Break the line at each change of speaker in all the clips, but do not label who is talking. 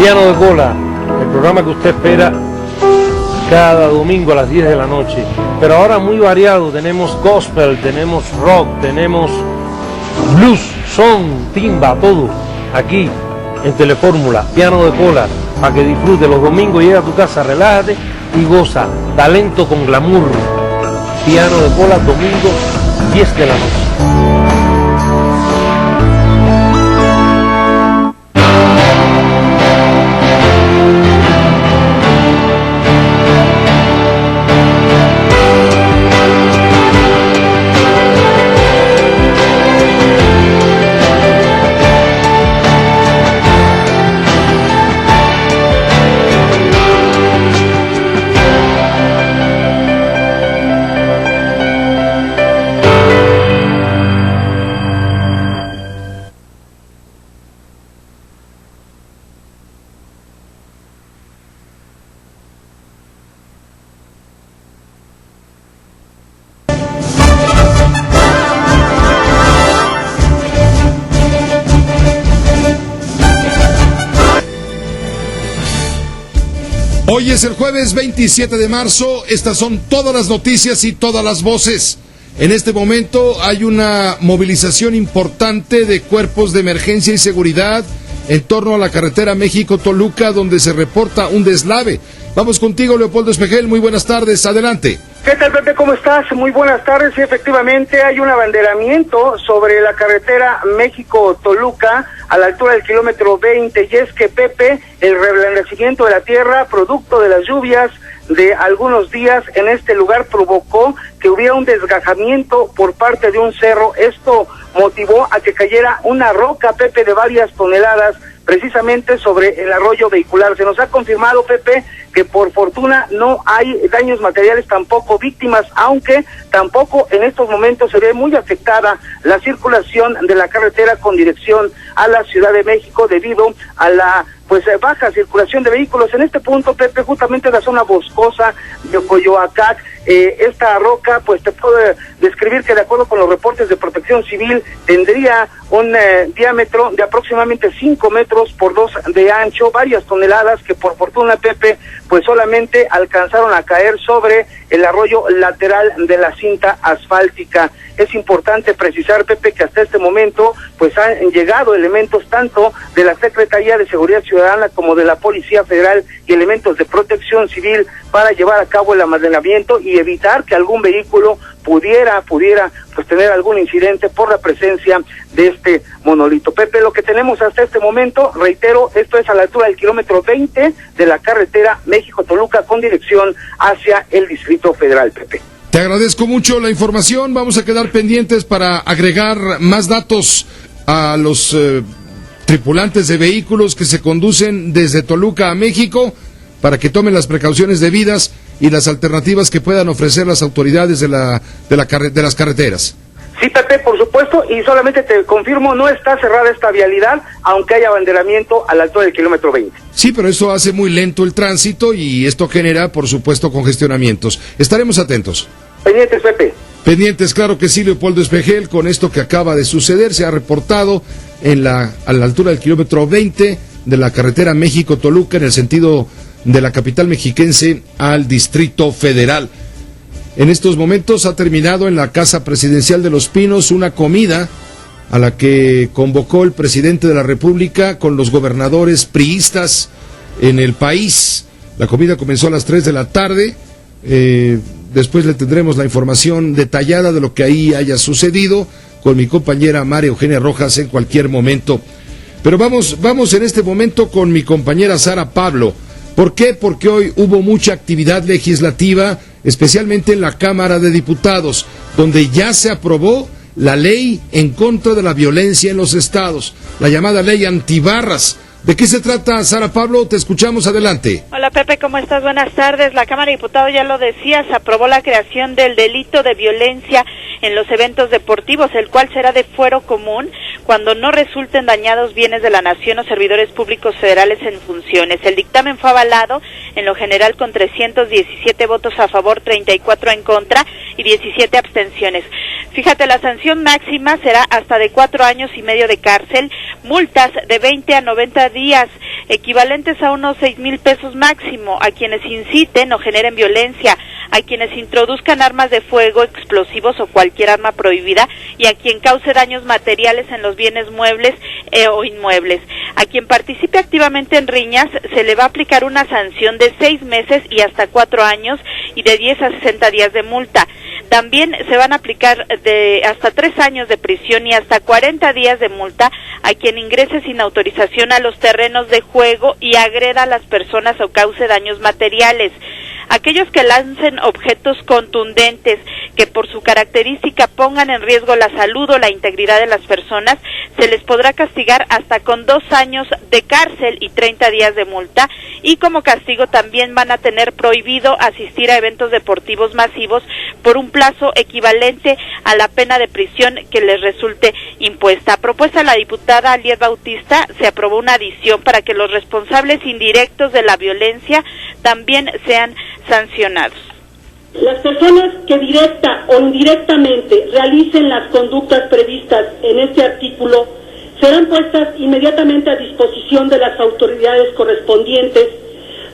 Piano de Cola, el programa que usted espera cada domingo a las 10 de la noche, pero ahora muy variado. Tenemos gospel, tenemos rock, tenemos blues, son, timba, todo aquí en Telefórmula. Piano de Cola, para que disfrute los domingos, llega a tu casa, relájate y goza. Talento con glamour. Piano de Cola, domingo 10 de la noche.
Hoy es el jueves 27 de marzo, estas son todas las noticias y todas las voces. En este momento hay una movilización importante de cuerpos de emergencia y seguridad en torno a la carretera México-Toluca, donde se reporta un deslave. Vamos contigo, Leopoldo Espejel, muy buenas tardes, adelante.
¿Qué tal, Pepe? ¿Cómo estás? Muy buenas tardes. Sí, efectivamente hay un abanderamiento sobre la carretera México-Toluca a la altura del kilómetro 20, y es que, Pepe, el reblandecimiento de la tierra, producto de las lluvias de algunos días en este lugar, provocó que hubiera un desgajamiento por parte de un cerro. Esto motivó a que cayera una roca, Pepe, de varias toneladas, precisamente sobre el arroyo vehicular. Se nos ha confirmado, Pepe, que por fortuna no hay daños materiales, tampoco víctimas, aunque tampoco en estos momentos se ve muy afectada la circulación de la carretera con dirección a la Ciudad de México debido a la baja circulación de vehículos. En este punto, Pepe, justamente en la zona boscosa de Coyoacán, esta roca, pues te puedo describir que de acuerdo con los reportes de Protección Civil tendría un diámetro de aproximadamente 5 metros por 2 de ancho, varias toneladas que por fortuna, Pepe, pues solamente alcanzaron a caer sobre el arroyo lateral de la cinta asfáltica. Es importante precisar, Pepe, que hasta este momento pues han llegado elementos tanto de la Secretaría de Seguridad Ciudadana como de la Policía Federal y elementos de Protección Civil para llevar a cabo el almacenamiento y evitar que algún vehículo pudiera pues tener algún incidente por la presencia de este monolito. Pepe, lo que tenemos hasta este momento, reitero, esto es a la altura del kilómetro 20 de la carretera México-Toluca con dirección hacia el Distrito Federal, Pepe.
Te agradezco mucho la información, vamos a quedar pendientes para agregar más datos a los tripulantes de vehículos que se conducen desde Toluca a México para que tomen las precauciones debidas y las alternativas que puedan ofrecer las autoridades de las carreteras.
Sí, Pepe, por supuesto, y solamente te confirmo, no está cerrada esta vialidad, aunque haya abanderamiento a la altura del kilómetro 20.
Sí, pero eso hace muy lento el tránsito y esto genera, por supuesto, congestionamientos. Estaremos atentos.
Pendientes, Pepe.
Pendientes, claro que sí, Leopoldo Espejel, con esto que acaba de suceder, se ha reportado a la altura del kilómetro 20 de la carretera México-Toluca en el sentido de la capital mexiquense al Distrito Federal. En estos momentos ha terminado en la Casa Presidencial de Los Pinos una comida a la que convocó el presidente de la República con los gobernadores priistas en el país. La comida comenzó a las 3 de la tarde, después le tendremos la información detallada de lo que ahí haya sucedido con mi compañera María Eugenia Rojas en cualquier momento. Pero vamos en este momento con mi compañera Sara Pablo. ¿Por qué? Porque hoy hubo mucha actividad legislativa, especialmente en la Cámara de Diputados, donde ya se aprobó la ley en contra de la violencia en los estados, la llamada ley antibarras. ¿De qué se trata, Sara Pablo? Te escuchamos, adelante.
Hola, Pepe, ¿cómo estás? Buenas tardes. La Cámara de Diputados, ya lo decías, aprobó la creación del delito de violencia en los eventos deportivos, el cual será de fuero común cuando no resulten dañados bienes de la nación o servidores públicos federales en funciones. El dictamen fue avalado en lo general con 317 votos a favor, 34 en contra y 17 abstenciones. Fíjate, la sanción máxima será hasta de 4 años y medio de cárcel, multas de 20 a 90 días, equivalentes a unos 6,000 pesos máximo, a quienes inciten o generen violencia, a quienes introduzcan armas de fuego, explosivos o cualquier arma prohibida, y a quien cause daños materiales en los bienes muebles o inmuebles. A quien participe activamente en riñas se le va a aplicar una sanción de 6 meses y hasta 4 años y de 10 a 60 días de multa. También se van a aplicar de hasta 3 años de prisión y hasta 40 días de multa a quien ingrese sin autorización a los terrenos de juego y agreda a las personas o cause daños materiales. Aquellos que lancen objetos contundentes que por su característica pongan en riesgo la salud o la integridad de las personas, se les podrá castigar hasta con 2 años de cárcel y 30 días de multa, y como castigo también van a tener prohibido asistir a eventos deportivos masivos por un plazo equivalente a la pena de prisión que les resulte impuesta. A propuesta de la diputada Aliet Bautista, se aprobó una adición para que los responsables indirectos de la violencia también sean sancionados.
Las personas que directa o indirectamente realicen las conductas previstas en este artículo serán puestas inmediatamente a disposición de las autoridades correspondientes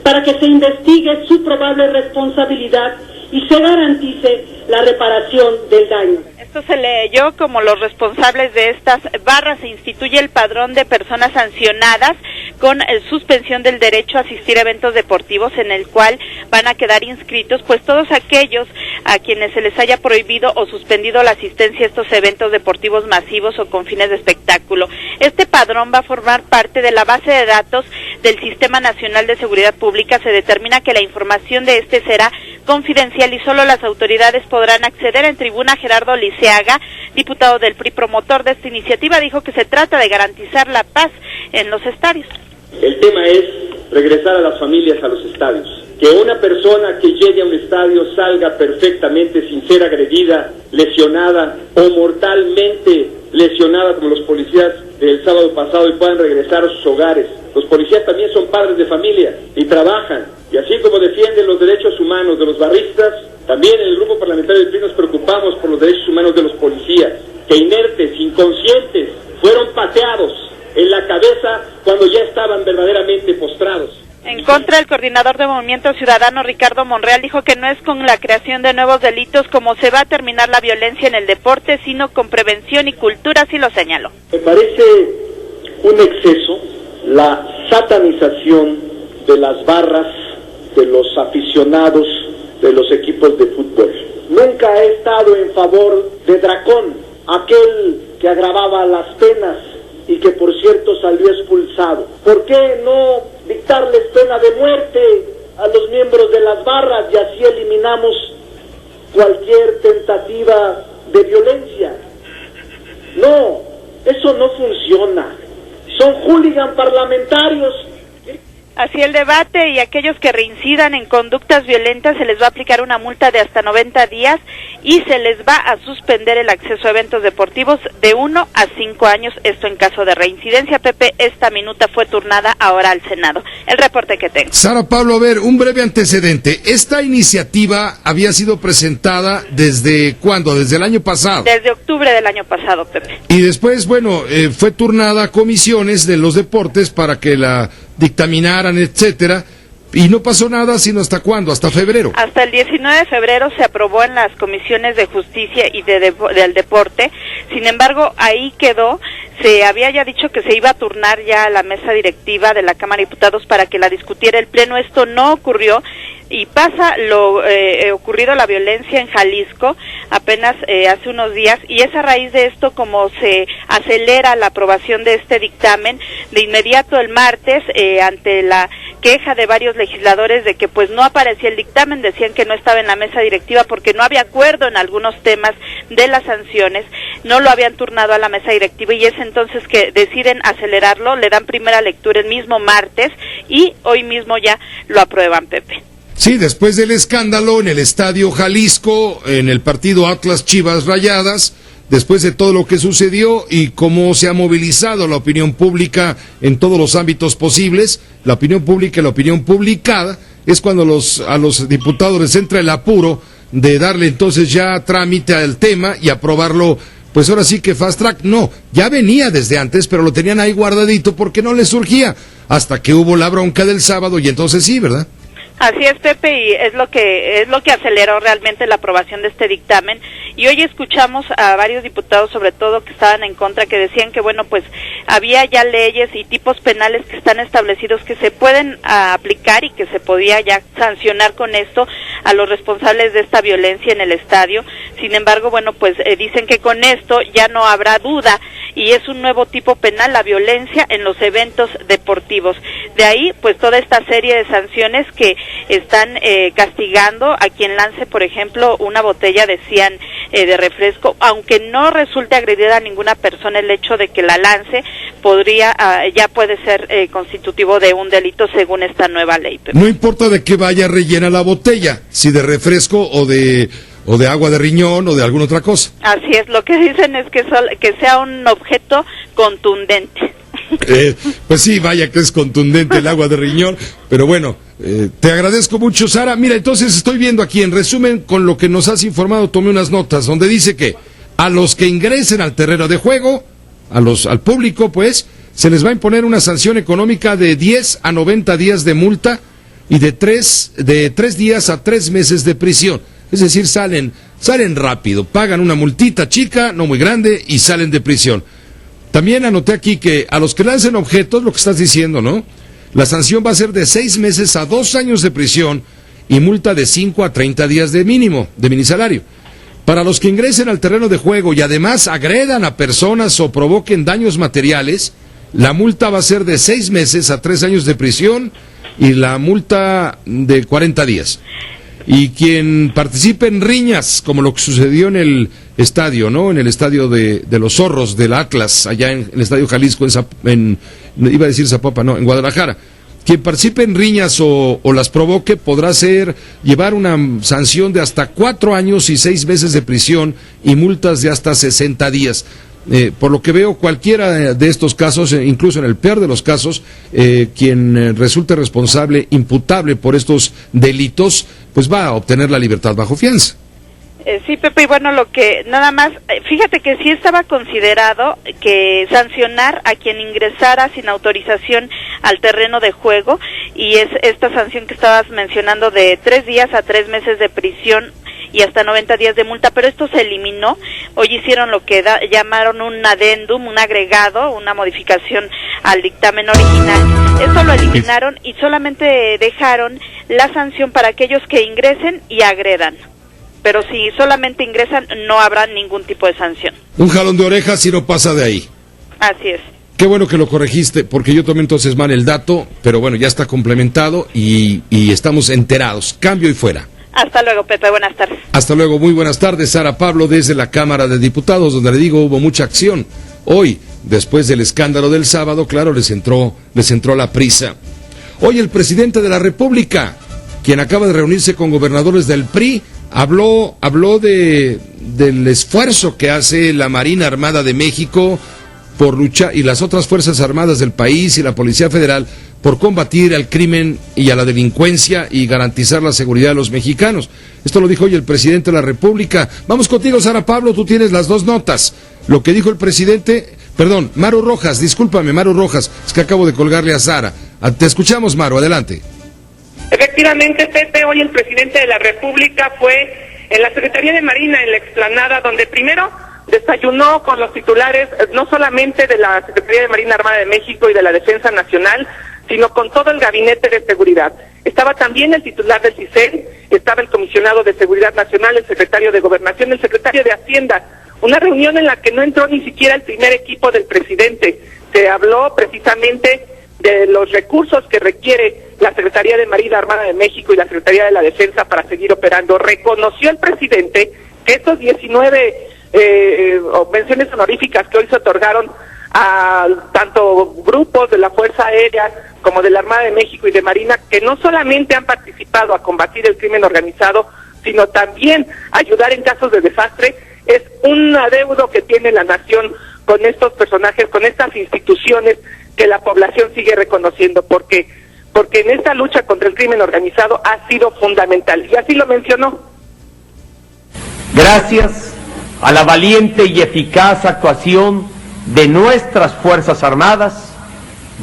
para que se investigue su probable responsabilidad y se garantice la reparación del daño.
Esto se leyó como los responsables de estas barras. Se instituye el padrón de personas sancionadas con suspensión del derecho a asistir a eventos deportivos, en el cual van a quedar inscritos pues todos aquellos a quienes se les haya prohibido o suspendido la asistencia a estos eventos deportivos masivos o con fines de espectáculo. Este padrón va a formar parte de la base de datos del Sistema Nacional de Seguridad Pública. Se determina que la información de este será confidencial y solo las autoridades podrán acceder. En tribuna, Gerardo Liceaga, diputado del PRI, promotor de esta iniciativa, dijo que se trata de garantizar la paz en los estadios.
El tema es regresar a las familias a los estadios. Que una persona que llegue a un estadio salga perfectamente sin ser agredida, lesionada o mortalmente lesionada como los policías del sábado pasado, y puedan regresar a sus hogares. Los policías también son padres de familia y trabajan. Y así como defienden los derechos humanos de los barristas, también en el grupo parlamentario del PRI nos preocupamos por los derechos humanos de los policías, que inertes, inconscientes, fueron pateados en la cabeza cuando ya estaban verdaderamente postrados.
En contra, el coordinador de Movimiento Ciudadano, Ricardo Monreal, dijo que no es con la creación de nuevos delitos como se va a terminar la violencia en el deporte, sino con prevención y cultura, así lo señaló.
Me parece un exceso la satanización de las barras, de los aficionados, de los equipos de fútbol. Nunca he estado en favor de Dracón, aquel que agravaba las penas y que por cierto salió expulsado. ¿Por qué no dictarles pena de muerte a los miembros de las barras y así eliminamos cualquier tentativa de violencia? No, eso no funciona. Son hooligan parlamentarios.
Así el debate, y aquellos que reincidan en conductas violentas se les va a aplicar una multa de hasta 90 días y se les va a suspender el acceso a eventos deportivos de 1 a 5 años, esto en caso de reincidencia. Pepe, esta minuta fue turnada ahora al Senado. El reporte que tengo.
Sara Pablo, a ver, un breve antecedente. Esta iniciativa había sido presentada ¿desde cuándo? ¿Desde el año pasado?
Desde octubre del año pasado, Pepe.
Y después, bueno, fue turnada a comisiones de los deportes para que la dictaminaran, etcétera, y no pasó nada sino ¿hasta cuándo? ¿Hasta febrero?
Hasta el 19 de febrero se aprobó en las comisiones de justicia y del deporte. Sin embargo, ahí quedó. Se había ya dicho que se iba a turnar ya a la mesa directiva de la Cámara de Diputados para que la discutiera el Pleno. Esto no ocurrió. Y pasa lo ocurrido, la violencia en Jalisco apenas hace unos días, y es a raíz de esto como se acelera la aprobación de este dictamen. De inmediato el martes, ante la queja de varios legisladores de que pues no aparecía el dictamen, decían que no estaba en la mesa directiva porque no había acuerdo en algunos temas de las sanciones, no lo habían turnado a la mesa directiva, y es entonces que deciden acelerarlo, le dan primera lectura el mismo martes y hoy mismo ya lo aprueban, Pepe.
Sí, después del escándalo en el Estadio Jalisco, en el partido Atlas Chivas Rayadas, después de todo lo que sucedió y cómo se ha movilizado la opinión pública en todos los ámbitos posibles, la opinión pública y la opinión publicada, es cuando a los diputados les entra el apuro de darle entonces ya trámite al tema y aprobarlo, pues ahora sí que fast track. No, ya venía desde antes, pero lo tenían ahí guardadito porque no les surgía, hasta que hubo la bronca del sábado y entonces sí, ¿verdad?
Así es, Pepe, y es lo que aceleró realmente la aprobación de este dictamen. Y hoy escuchamos a varios diputados, sobre todo que estaban en contra, que decían que bueno, pues había ya leyes y tipos penales que están establecidos que se pueden aplicar y que se podía ya sancionar con esto a los responsables de esta violencia en el estadio. Sin embargo, bueno, pues dicen que con esto ya no habrá duda y es un nuevo tipo penal, la violencia en los eventos deportivos. De ahí, pues toda esta serie de sanciones que están castigando a quien lance, por ejemplo, una botella, decían, de refresco, aunque no resulte agredir a ninguna persona, el hecho de que la lance ya puede ser constitutivo de un delito según esta nueva ley.
No importa de qué vaya rellena la botella, si de refresco o de agua de riñón o de alguna otra cosa.
Así es, lo que dicen es que sea un objeto contundente.
Pues sí, vaya que es contundente el agua de riñón, pero bueno, te agradezco mucho, Sara. Mira, entonces estoy viendo aquí, en resumen, con lo que nos has informado, tomé unas notas, donde dice que a los que ingresen al terreno de juego, al público, pues, se les va a imponer una sanción económica de 10 a 90 días de multa y de 3 días a 3 meses de prisión. Es decir, salen rápido, pagan una multita chica, no muy grande, y salen de prisión. También anoté aquí que a los que lancen objetos, lo que estás diciendo, ¿no? La sanción va a ser de 6 meses a 2 años de prisión y multa de 5 a 30 días de minisalario. Para los que ingresen al terreno de juego y además agredan a personas o provoquen daños materiales, la multa va a ser de 6 meses a 3 años de prisión y la multa de 40 días. Y quien participe en riñas, como lo que sucedió en el estadio, ¿no? En el estadio de los Zorros del Atlas, allá en el Estadio Jalisco, iba a decir Zapopan, no, en Guadalajara. Quien participe en riñas o las provoque podrá llevar una sanción de hasta 4 años y 6 meses de prisión y multas de hasta 60 días. Por lo que veo, cualquiera de estos casos, incluso en el peor de los casos, quien resulte responsable, imputable por estos delitos, pues va a obtener la libertad bajo fianza.
Sí, Pepe, y bueno, nada más, fíjate que sí estaba considerado que sancionar a quien ingresara sin autorización al terreno de juego, y es esta sanción que estabas mencionando de 3 días a 3 meses de prisión y hasta 90 días de multa, pero esto se eliminó. Hoy hicieron lo que llamaron un adendum, un agregado, una modificación al dictamen original. Eso lo eliminaron y solamente dejaron la sanción para aquellos que ingresen y agredan. Pero si solamente ingresan, no habrá ningún tipo de sanción.
Un jalón de orejas y no pasa de ahí.
Así es.
Qué bueno que lo corregiste, porque yo tomé entonces mal el dato, pero bueno, ya está complementado y estamos enterados. Cambio y fuera.
Hasta luego, Pepe, buenas tardes.
Hasta luego, muy buenas tardes, Sara Pablo, desde la Cámara de Diputados, donde le digo, hubo mucha acción. Hoy, después del escándalo del sábado, claro, les entró la prisa. Hoy el presidente de la República, quien acaba de reunirse con gobernadores del PRI, habló del esfuerzo que hace la Marina Armada de México por luchar, y las otras Fuerzas Armadas del país y la Policía Federal, por combatir al crimen y a la delincuencia y garantizar la seguridad de los mexicanos. Esto lo dijo hoy el presidente de la República. Vamos contigo, Sara Pablo, tú tienes las 2 notas. Lo que dijo el presidente, Maru Rojas, discúlpame, Maru Rojas, es que acabo de colgarle a Sara. Te escuchamos, Maru, adelante.
Efectivamente, Pepe, hoy el presidente de la República fue en la Secretaría de Marina, en la explanada, donde primero desayunó con los titulares, no solamente de la Secretaría de Marina Armada de México y de la Defensa Nacional, sino con todo el gabinete de seguridad. Estaba también el titular del CISEN, estaba el comisionado de Seguridad Nacional, el secretario de Gobernación, el secretario de Hacienda. Una reunión en la que no entró ni siquiera el primer equipo del presidente. Se habló precisamente de los recursos que requiere la Secretaría de Marina Armada de México y la Secretaría de la Defensa para seguir operando. Reconoció el presidente que estos 19 menciones honoríficas que hoy se otorgaron a tanto grupos de la Fuerza Aérea como de la Armada de México y de Marina, que no solamente han participado a combatir el crimen organizado, sino también ayudar en casos de desastre, es un adeudo que tiene la nación con estos personajes, con estas instituciones que la población sigue reconociendo, porque en esta lucha contra el crimen organizado ha sido fundamental, y así lo mencionó.
Gracias a la valiente y eficaz actuación de nuestras Fuerzas Armadas,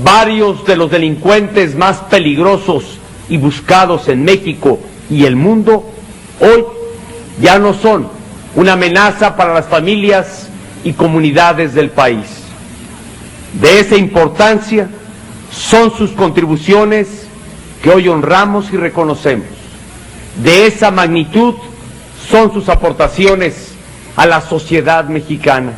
varios de los delincuentes más peligrosos y buscados en México y el mundo, hoy ya no son una amenaza para las familias y comunidades del país. De esa importancia son sus contribuciones que hoy honramos y reconocemos. De esa magnitud son sus aportaciones a la sociedad mexicana.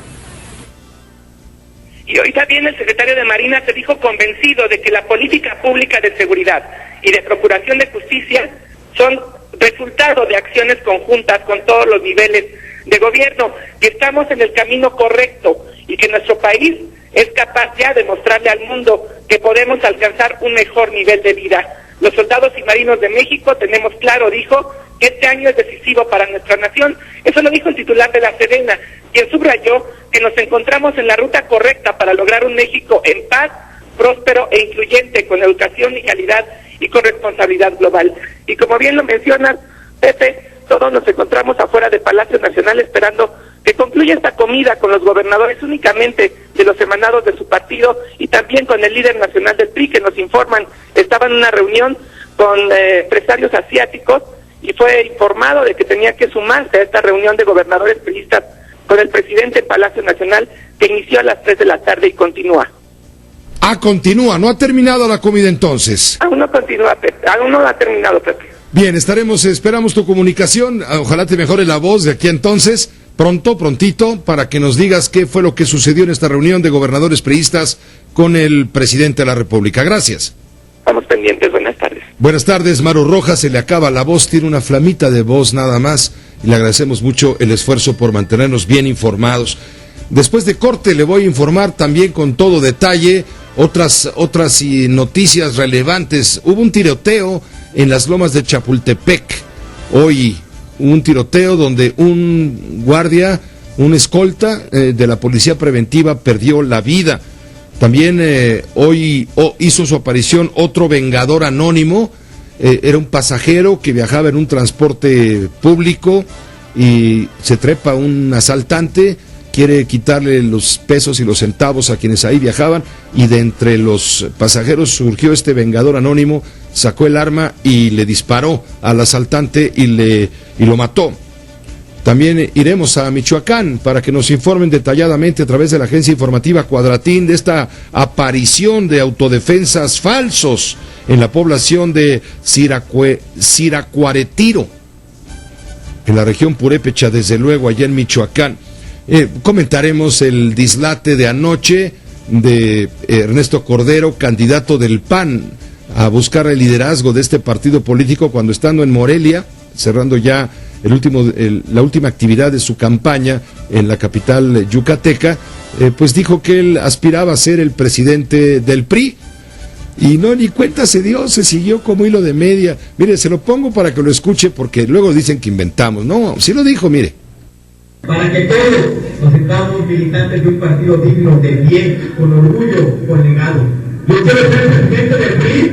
Y hoy también el secretario de Marina se dijo convencido de que la política pública de seguridad y de procuración de justicia son resultado de acciones conjuntas con todos los niveles de gobierno, que estamos en el camino correcto y que nuestro país es capaz ya de mostrarle al mundo que podemos alcanzar un mejor nivel de vida. Los soldados y marinos de México tenemos claro, dijo, que este año es decisivo para nuestra nación. Eso lo dijo el titular de la Sedena, quien subrayó que nos encontramos en la ruta correcta para lograr un México en paz, próspero e incluyente, con educación y calidad y con responsabilidad global. Y como bien lo mencionas, Pepe, todos nos encontramos afuera de Palacio Nacional esperando que concluya esta comida con los gobernadores únicamente de los emanados de su partido y también con el líder nacional del PRI, que nos informan estaba en una reunión con empresarios asiáticos y fue informado de que tenía que sumarse a esta reunión de gobernadores priistas con el presidente en Palacio Nacional, que inició a las 3 de la tarde y continúa.
Continúa, no ha terminado la comida entonces.
Aún no continúa, Pepe, aún no ha terminado, Pepe.
Bien, esperamos tu comunicación, ojalá te mejore la voz de aquí entonces, prontito, para que nos digas qué fue lo que sucedió en esta reunión de gobernadores priistas con el presidente de la República. Gracias.
Estamos pendientes, buenas tardes.
Buenas tardes, Maru Rojas, se le acaba la voz, tiene una flamita de voz nada más, y le agradecemos mucho el esfuerzo por mantenernos bien informados. Después de corte le voy a informar también con todo detalle otras noticias relevantes. Hubo un tiroteo en las lomas de Chapultepec. Hoy un tiroteo donde un guardia, un escolta de la policía preventiva perdió la vida. También hoy hizo su aparición otro vengador anónimo. Era un pasajero que viajaba en un transporte público y se trepa un asaltante, quiere quitarle los pesos y los centavos a quienes ahí viajaban, y de entre los pasajeros surgió este vengador anónimo, sacó el arma y le disparó al asaltante y lo mató. También iremos a Michoacán para que nos informen detalladamente a través de la agencia informativa Cuadratín de esta aparición de autodefensas falsos en la población de Siracuaretiro, en la región purépecha, desde luego, allá en Michoacán. Comentaremos el dislate de anoche de Ernesto Cordero, candidato del PAN, a buscar el liderazgo de este partido político cuando, estando en Morelia, cerrando ya la última actividad de su campaña en la capital yucateca, pues dijo que él aspiraba a ser el presidente del PRI. Y no, ni cuenta se dio, se siguió como hilo de media. Mire, se lo pongo para que lo escuche, porque luego dicen que inventamos. No, sí lo dijo, mire.
Para que todos nos sintamos militantes de un partido digno, de bien, con orgullo, con legado. Yo quiero ser el presidente del PRI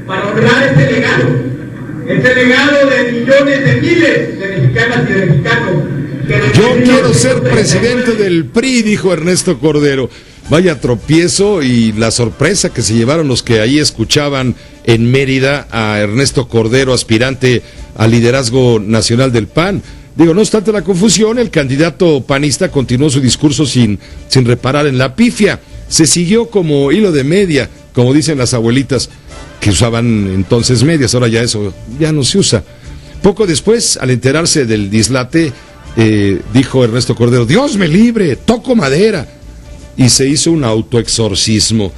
para honrar ese legado de millones, de miles de mexicanas y de mexicanos.
Yo quiero ser presidente del PRI, dijo Ernesto Cordero. Vaya tropiezo y la sorpresa que se llevaron los que ahí escuchaban en Mérida a Ernesto Cordero, aspirante al liderazgo nacional del PAN. Digo, no obstante la confusión, el candidato panista continuó su discurso sin reparar en la pifia. Se siguió como hilo de media, como dicen las abuelitas, que usaban entonces medias, ahora ya eso ya no se usa. Poco después, al enterarse del dislate, dijo Ernesto Cordero: Dios me libre, toco madera. Y se hizo un autoexorcismo.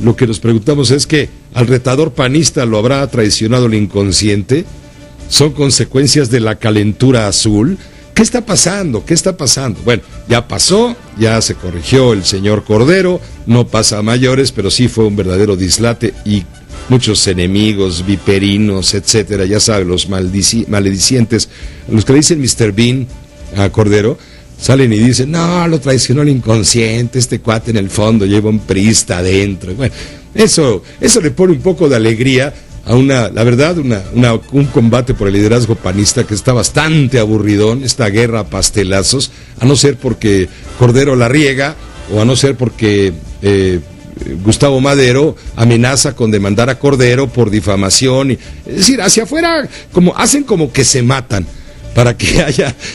Lo que nos preguntamos es que al retador panista lo habrá traicionado el inconsciente. ¿Son consecuencias de la calentura azul? ¿Qué está pasando? ¿Qué está pasando? Bueno, ya pasó, ya se corrigió el señor Cordero, no pasa a mayores, pero sí fue un verdadero dislate y muchos enemigos, viperinos, etcétera, ya saben, los maledicientes, los que le dicen Mr. Bean a Cordero, salen y dicen: no, lo traicionó el inconsciente, este cuate en el fondo lleva un priista adentro. Bueno, eso le pone un poco de alegría un combate por el liderazgo panista que está bastante aburridón, esta guerra a pastelazos, a no ser porque Cordero la riega, o a no ser porque Gustavo Madero amenaza con demandar a Cordero por difamación. Es decir, hacia afuera hacen como que se matan para que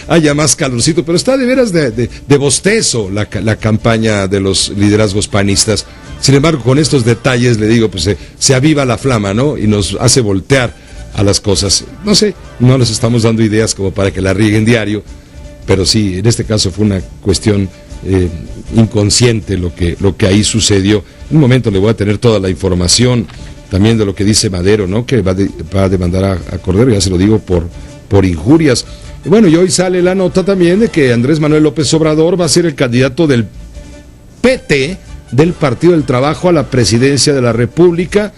haya más calorcito, pero está de veras de bostezo la campaña de los liderazgos panistas. Sin embargo, con estos detalles, le digo, pues se aviva la flama, ¿no? Y nos hace voltear a las cosas. No sé, no les estamos dando ideas como para que la rieguen diario, pero sí, en este caso fue una cuestión inconsciente lo que ahí sucedió. En un momento le voy a tener toda la información también de lo que dice Madero, ¿no? Que va a demandar a Cordero, ya se lo digo, por injurias. Y bueno, y hoy sale la nota también de que Andrés Manuel López Obrador va a ser el candidato del PT, del Partido del Trabajo, a la presidencia de la República.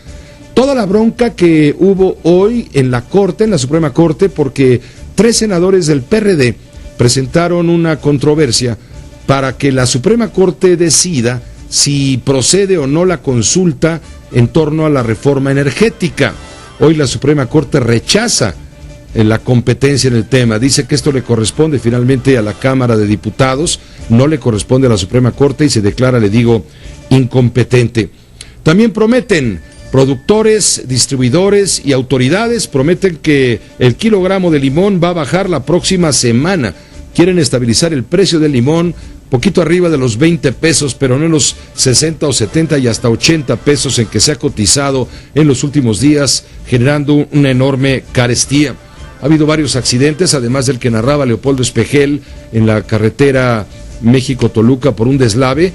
Toda la bronca que hubo hoy en la Corte, en la Suprema Corte, porque 3 senadores del PRD presentaron una controversia para que la Suprema Corte decida si procede o no la consulta en torno a la reforma energética. Hoy la Suprema Corte rechaza la competencia en el tema, dice que esto le corresponde finalmente a la Cámara de Diputados, no le corresponde a la Suprema Corte y se declara, le digo, incompetente. También prometen productores, distribuidores y autoridades, prometen que el kilogramo de limón va a bajar la próxima semana. Quieren estabilizar el precio del limón poquito arriba de los 20 pesos, pero no en los 60 o 70 y hasta 80 pesos en que se ha cotizado en los últimos días, generando una enorme carestía. Ha habido varios accidentes, además del que narraba Leopoldo Espejel en la carretera México-Toluca por un deslave.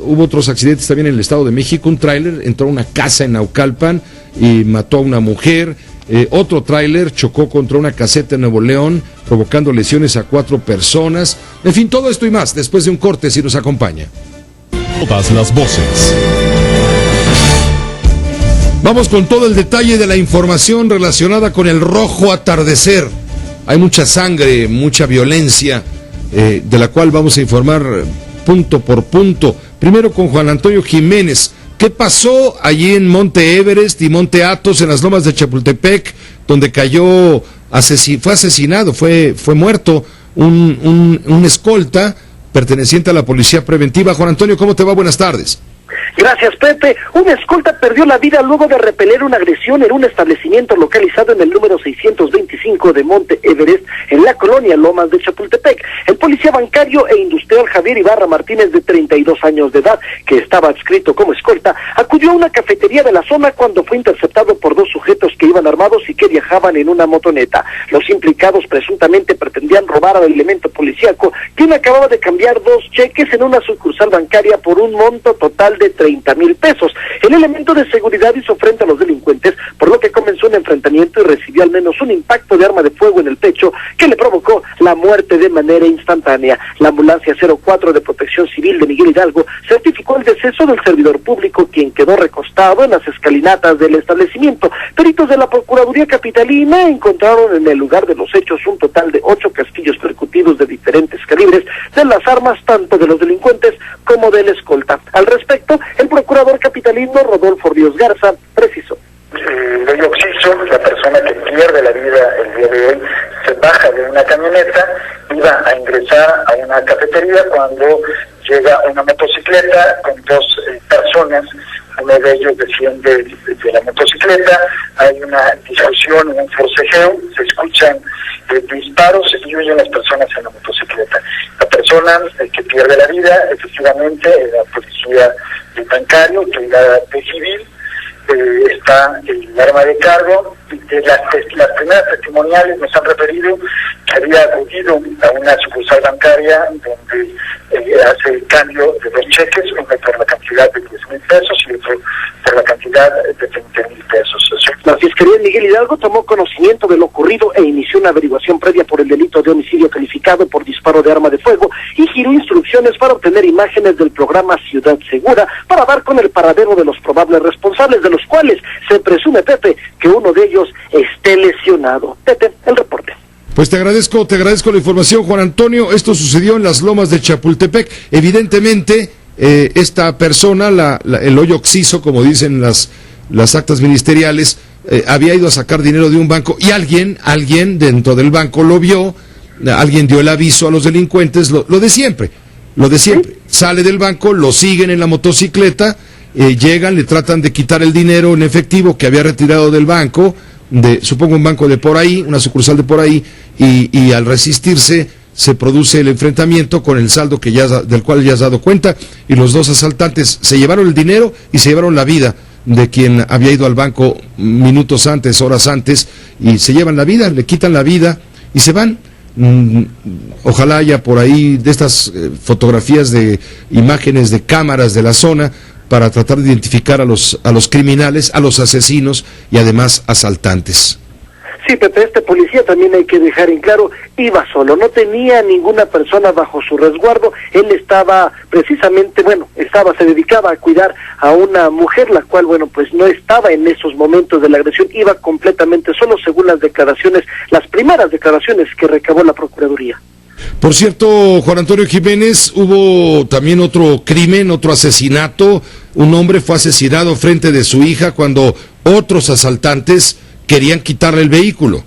Hubo otros accidentes también en el Estado de México. Un tráiler entró a una casa en Naucalpan y mató a una mujer. Otro tráiler chocó contra una caseta en Nuevo León, provocando lesiones a 4 personas. En fin, todo esto y más, después de un corte, si nos acompaña.
Todas las voces.
Vamos con todo el detalle de la información relacionada con el rojo atardecer. Hay mucha sangre, mucha violencia, de la cual vamos a informar punto por punto. Primero con Juan Antonio Jiménez. ¿Qué pasó allí en Monte Everest y Monte Athos, en las lomas de Chapultepec, donde fue asesinado, fue muerto un escolta perteneciente a la Policía Preventiva? Juan Antonio, ¿cómo te va? Buenas tardes.
Gracias, Pepe. Un escolta perdió la vida luego de repeler una agresión en un establecimiento localizado en el número 625 de Monte Everest, en la colonia Lomas de Chapultepec. El policía bancario e industrial Javier Ibarra Martínez, de 32 años de edad, que estaba adscrito como escolta, acudió a una cafetería de la zona cuando fue interceptado por 2 sujetos que iban armados y que viajaban en una motoneta. Los implicados presuntamente pretendían robar al elemento policíaco, quien acababa de cambiar 2 cheques en una sucursal bancaria por un monto total de 30,000 pesos. El elemento de seguridad hizo frente a los delincuentes, por lo que comenzó un enfrentamiento y recibió al menos un impacto de arma de fuego en el pecho que le provocó la muerte de manera instantánea. La ambulancia 04 de Protección Civil de Miguel Hidalgo certificó el deceso del servidor público, quien quedó recostado en las escalinatas del establecimiento. Peritos de la Procuraduría Capitalina encontraron en el lugar de los hechos un total de 8 casquillos percutidos de diferentes calibres de las armas, tanto de los delincuentes como del escolta. Al respecto, el procurador capitalino Rodolfo Ríos Garza precisó.
El hoyo Oxiso, la persona que pierde la vida el día de hoy, se baja de una camioneta, iba a ingresar a una cafetería cuando llega una motocicleta con 2 personas. Uno de ellos desciende de la motocicleta, hay una discusión, un forcejeo, se escuchan disparos y huyen las personas en la motocicleta. La persona que pierde la vida, efectivamente, era policía bancario, autoridad civil, está el arma de cargo. Las primeras testimoniales nos han referido que había acudido a una sucursal bancaria donde hace el cambio de 2 cheques, uno por la cantidad de 10,000 pesos y otro por la cantidad de 20,000 pesos.
La Fiscalía de Miguel Hidalgo tomó conocimiento de lo ocurrido e inició una averiguación previa por el delito de homicidio calificado por disparo de arma de fuego y giró instrucciones para obtener imágenes del programa Ciudad Segura para dar con el paradero de los probables responsables, de los cuales se presume, Pepe, que uno de ellos esté lesionado. Pepe, el reporte.
Pues te agradezco la información, Juan Antonio. Esto sucedió en las lomas de Chapultepec. Evidentemente, esta persona, el hoyo Oxiso, como dicen las actas ministeriales, había ido a sacar dinero de un banco y alguien dentro del banco lo vio, alguien dio el aviso a los delincuentes, lo de siempre. Sale del banco, lo siguen en la motocicleta, llegan, le tratan de quitar el dinero en efectivo que había retirado del banco, supongo un banco de por ahí, una sucursal de por ahí, y al resistirse se produce el enfrentamiento con el saldo del cual ya has dado cuenta, y los dos asaltantes se llevaron el dinero y se llevaron la vida de quien había ido al banco minutos antes, horas antes, y se llevan la vida, le quitan la vida y se van. Ojalá haya por ahí de estas fotografías de imágenes de cámaras de la zona para tratar de identificar a los criminales, a los asesinos y además asaltantes.
Sí, Pepe, este policía también hay que dejar en claro, iba solo, no tenía ninguna persona bajo su resguardo, él estaba precisamente, se dedicaba a cuidar a una mujer, la cual, pues no estaba en esos momentos de la agresión, iba completamente solo, según las primeras declaraciones que recabó la Procuraduría.
Por cierto, Juan Antonio Jiménez, hubo también otro crimen, otro asesinato, un hombre fue asesinado frente de su hija cuando otros asaltantes querían quitarle el vehículo.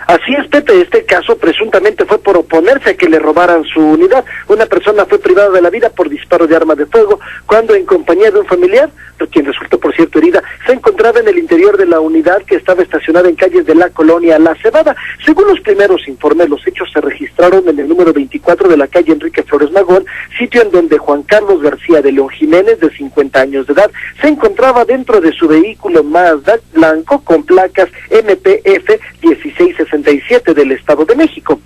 Así es, Pepe, este caso presuntamente fue por oponerse a que le robaran su unidad. Una persona fue privada de la vida por disparo de arma de fuego cuando en compañía de un familiar, quien resultó por cierto herida, se encontraba en el interior de la unidad que estaba estacionada en calles de la colonia La Cebada. Según los primeros informes, los hechos se registraron en el número 24 de la calle Enrique Flores Magón, sitio en donde Juan Carlos García de León Jiménez, de 50 años de edad, se encontraba dentro de su vehículo Mazda blanco con placas MPF 1667 del Estado de México.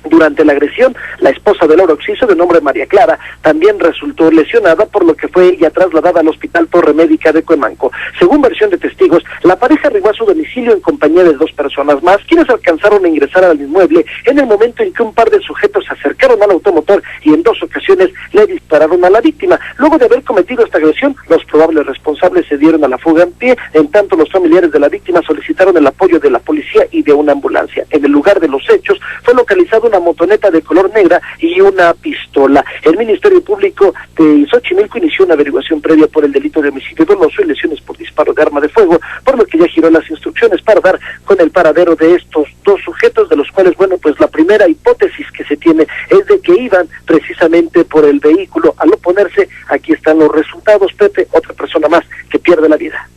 Durante la agresión, la esposa del oroxiso, de nombre María Clara, también resultó lesionada, por lo que fue ella trasladada al Hospital Torre Médica de Cuemanco. Según versión de testigos, la pareja arribó a su domicilio en compañía de 2 personas más, quienes alcanzaron a ingresar al inmueble en el momento en que un par de sujetos se acercaron al automotor y en 2 ocasiones le dispararon a la víctima. Luego de haber cometido esta agresión, los probables responsables se dieron a la fuga en pie, en tanto los familiares de la víctima solicitaron el apoyo de la policía y de una ambulancia. En el lugar de los hechos fue localizado una motoneta de color negra y una pistola. El Ministerio Público de Xochimilco inició una averiguación previa por el delito de homicidio doloso y lesiones por disparo de arma de fuego, por lo que ya giró las instrucciones para dar con el paradero de estos 2 sujetos, de los cuales, la primera hipótesis que se tiene es de que iban precisamente por el vehículo. Al oponerse, aquí están los resultados, Pepe, otra persona más que pierde la vida.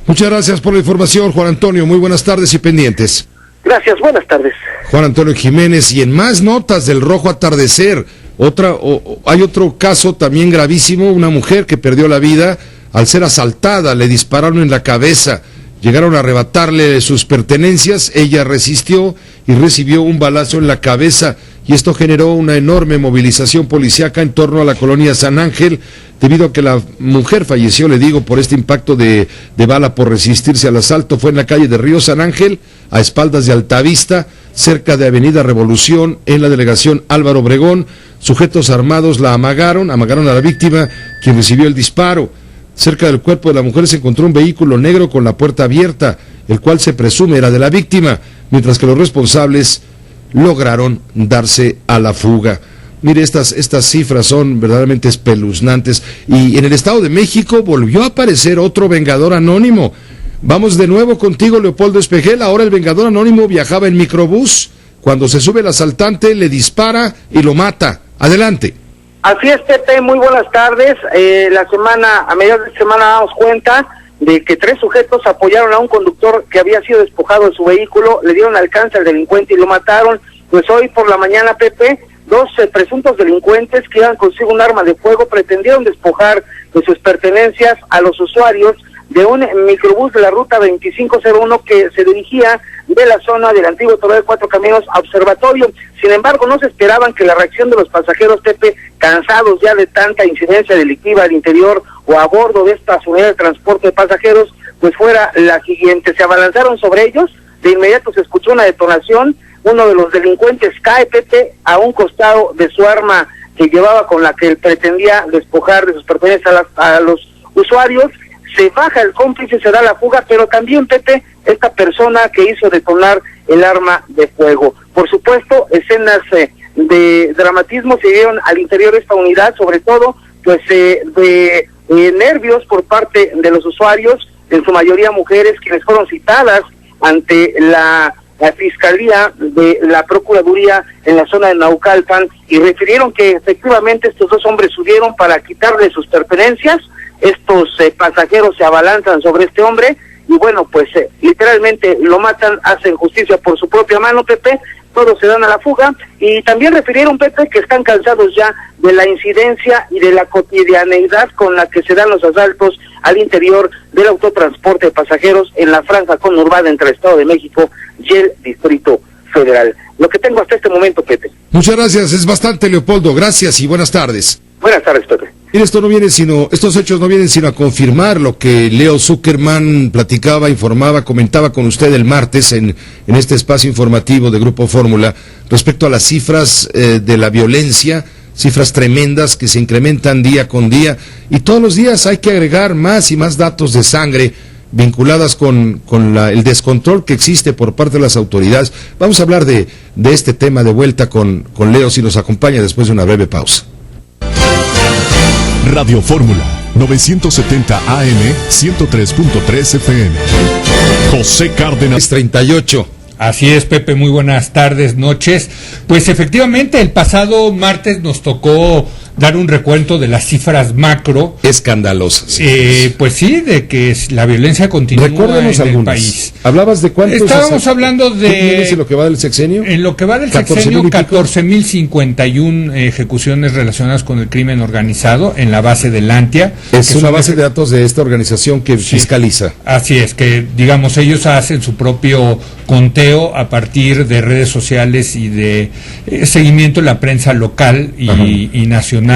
Muchas gracias por la información, Juan Antonio, muy buenas tardes y pendientes.
Gracias, buenas tardes.
Juan Antonio Jiménez, y en más notas del rojo atardecer, hay otro caso también gravísimo, una mujer que perdió la vida al ser asaltada, le dispararon en la cabeza, llegaron a arrebatarle sus pertenencias, ella resistió y recibió un balazo en la cabeza, y esto generó una enorme movilización policíaca en torno a la colonia San Ángel, debido a que la mujer falleció, por este impacto de bala por resistirse al asalto. Fue en la calle de Río San Ángel, a espaldas de Altavista, cerca de Avenida Revolución, en la delegación Álvaro Obregón. Sujetos armados la amagaron a la víctima, quien recibió el disparo. Cerca del cuerpo de la mujer se encontró un vehículo negro con la puerta abierta, el cual se presume era de la víctima, mientras que los responsables lograron darse a la fuga. Mire, estas cifras son verdaderamente espeluznantes. Y en el Estado de México volvió a aparecer otro vengador anónimo. Vamos de nuevo contigo, Leopoldo Espejel. Ahora el vengador anónimo viajaba en microbús. Cuando se sube el asaltante, le dispara y lo mata. Adelante.
Así es, Pepe, muy buenas tardes. A mediados de semana damos cuenta de que 3 sujetos apoyaron a un conductor que había sido despojado de su vehículo, le dieron alcance al delincuente y lo mataron. Pues hoy por la mañana, Pepe, 2 presuntos delincuentes que iban consigo un arma de fuego pretendieron despojar de sus pertenencias a los usuarios de un microbús de la ruta 2501 que se dirigía de la zona del antiguo Torre de 4 Caminos a Observatorio. Sin embargo, no se esperaban que la reacción de los pasajeros, Pepe, cansados ya de tanta incidencia delictiva al interior o a bordo de estas unidades de transporte de pasajeros, pues fuera la siguiente. Se abalanzaron sobre ellos, de inmediato se escuchó una detonación, uno de los delincuentes cae, Pepe, a un costado de su arma que llevaba, con la que él pretendía despojar de sus pertenencias a los usuarios. Se baja el cómplice y se da la fuga, pero también, Pepe, esta persona que hizo detonar el arma de fuego. Por supuesto, escenas de dramatismo se dieron al interior de esta unidad, sobre todo, pues, de nervios por parte de los usuarios. en su mayoría mujeres, quienes fueron citadas ante la Fiscalía de la Procuraduría en la zona de Naucalpan, y refirieron que efectivamente estos dos hombres subieron para quitarle sus pertenencias. Estos pasajeros se abalanzan sobre este hombre y bueno, pues literalmente lo matan, hacen justicia por su propia mano, Pepe. Todos se dan a la fuga, y también refirieron, Pepe, que están cansados ya de la incidencia y de la cotidianeidad con la que se dan los asaltos al interior del autotransporte de pasajeros en la franja conurbada entre el Estado de México y el Distrito Federal. Lo que tengo hasta este momento, Pepe.
Muchas gracias, es bastante, Leopoldo. Gracias y buenas tardes.
Buenas tardes, Pepe.
Mira, estos hechos no vienen sino a confirmar lo que Leo Zuckerman platicaba, informaba, comentaba con usted el martes en este espacio informativo de Grupo Fórmula respecto a las cifras de la violencia, cifras tremendas que se incrementan día con día, y todos los días hay que agregar más y más datos de sangre vinculadas con el descontrol que existe por parte de las autoridades. Vamos a hablar de este tema de vuelta con Leo, si nos acompaña después de una breve pausa.
Radio Fórmula 970 AM 103.3 FM. José Cárdenas
38.
Así es, Pepe, muy buenas tardes, noches. Pues efectivamente, el pasado martes nos tocó dar un recuento de las cifras macro.
Escandalosas.
Pues sí, de que la violencia continúa en el país.
¿Hablabas de cuántos?
Estábamos hablando de...
¿En lo que va del sexenio?
En lo que va del sexenio, 14.051 ejecuciones relacionadas con el crimen organizado en la base de Lantia.
Es una base de datos de esta organización que fiscaliza.
Así es, que digamos ellos hacen su propio conteo a partir de redes sociales y de seguimiento en la prensa local y nacional.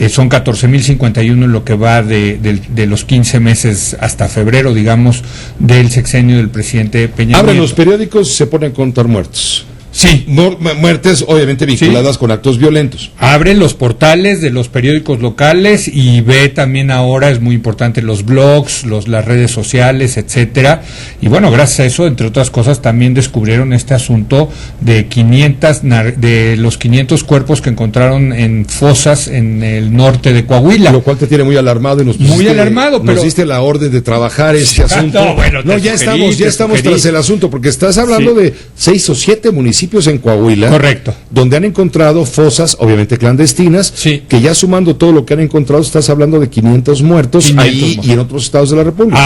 Son 14.051 en lo que va de los 15 meses hasta febrero, digamos, del sexenio del presidente Peña Nieto.
Abren los periódicos, se ponen a contar muertos.
Sí.
Muertes obviamente vinculadas con actos violentos.
Abre los portales de los periódicos locales y ve también ahora, es muy importante, los blogs, las redes sociales, etcétera. Y bueno, gracias a eso, entre otras cosas, también descubrieron este asunto de los 500 cuerpos que encontraron en fosas en el norte de Coahuila.
Lo cual te tiene muy alarmado y nos diste la orden de trabajar este asunto. Ya estamos tras el asunto, porque estás hablando de 6 o 7 municipios en Coahuila,
correcto,
donde han encontrado fosas, obviamente clandestinas, que ya sumando todo lo que han encontrado, estás hablando de 500 muertos ahí y en otros estados de la República.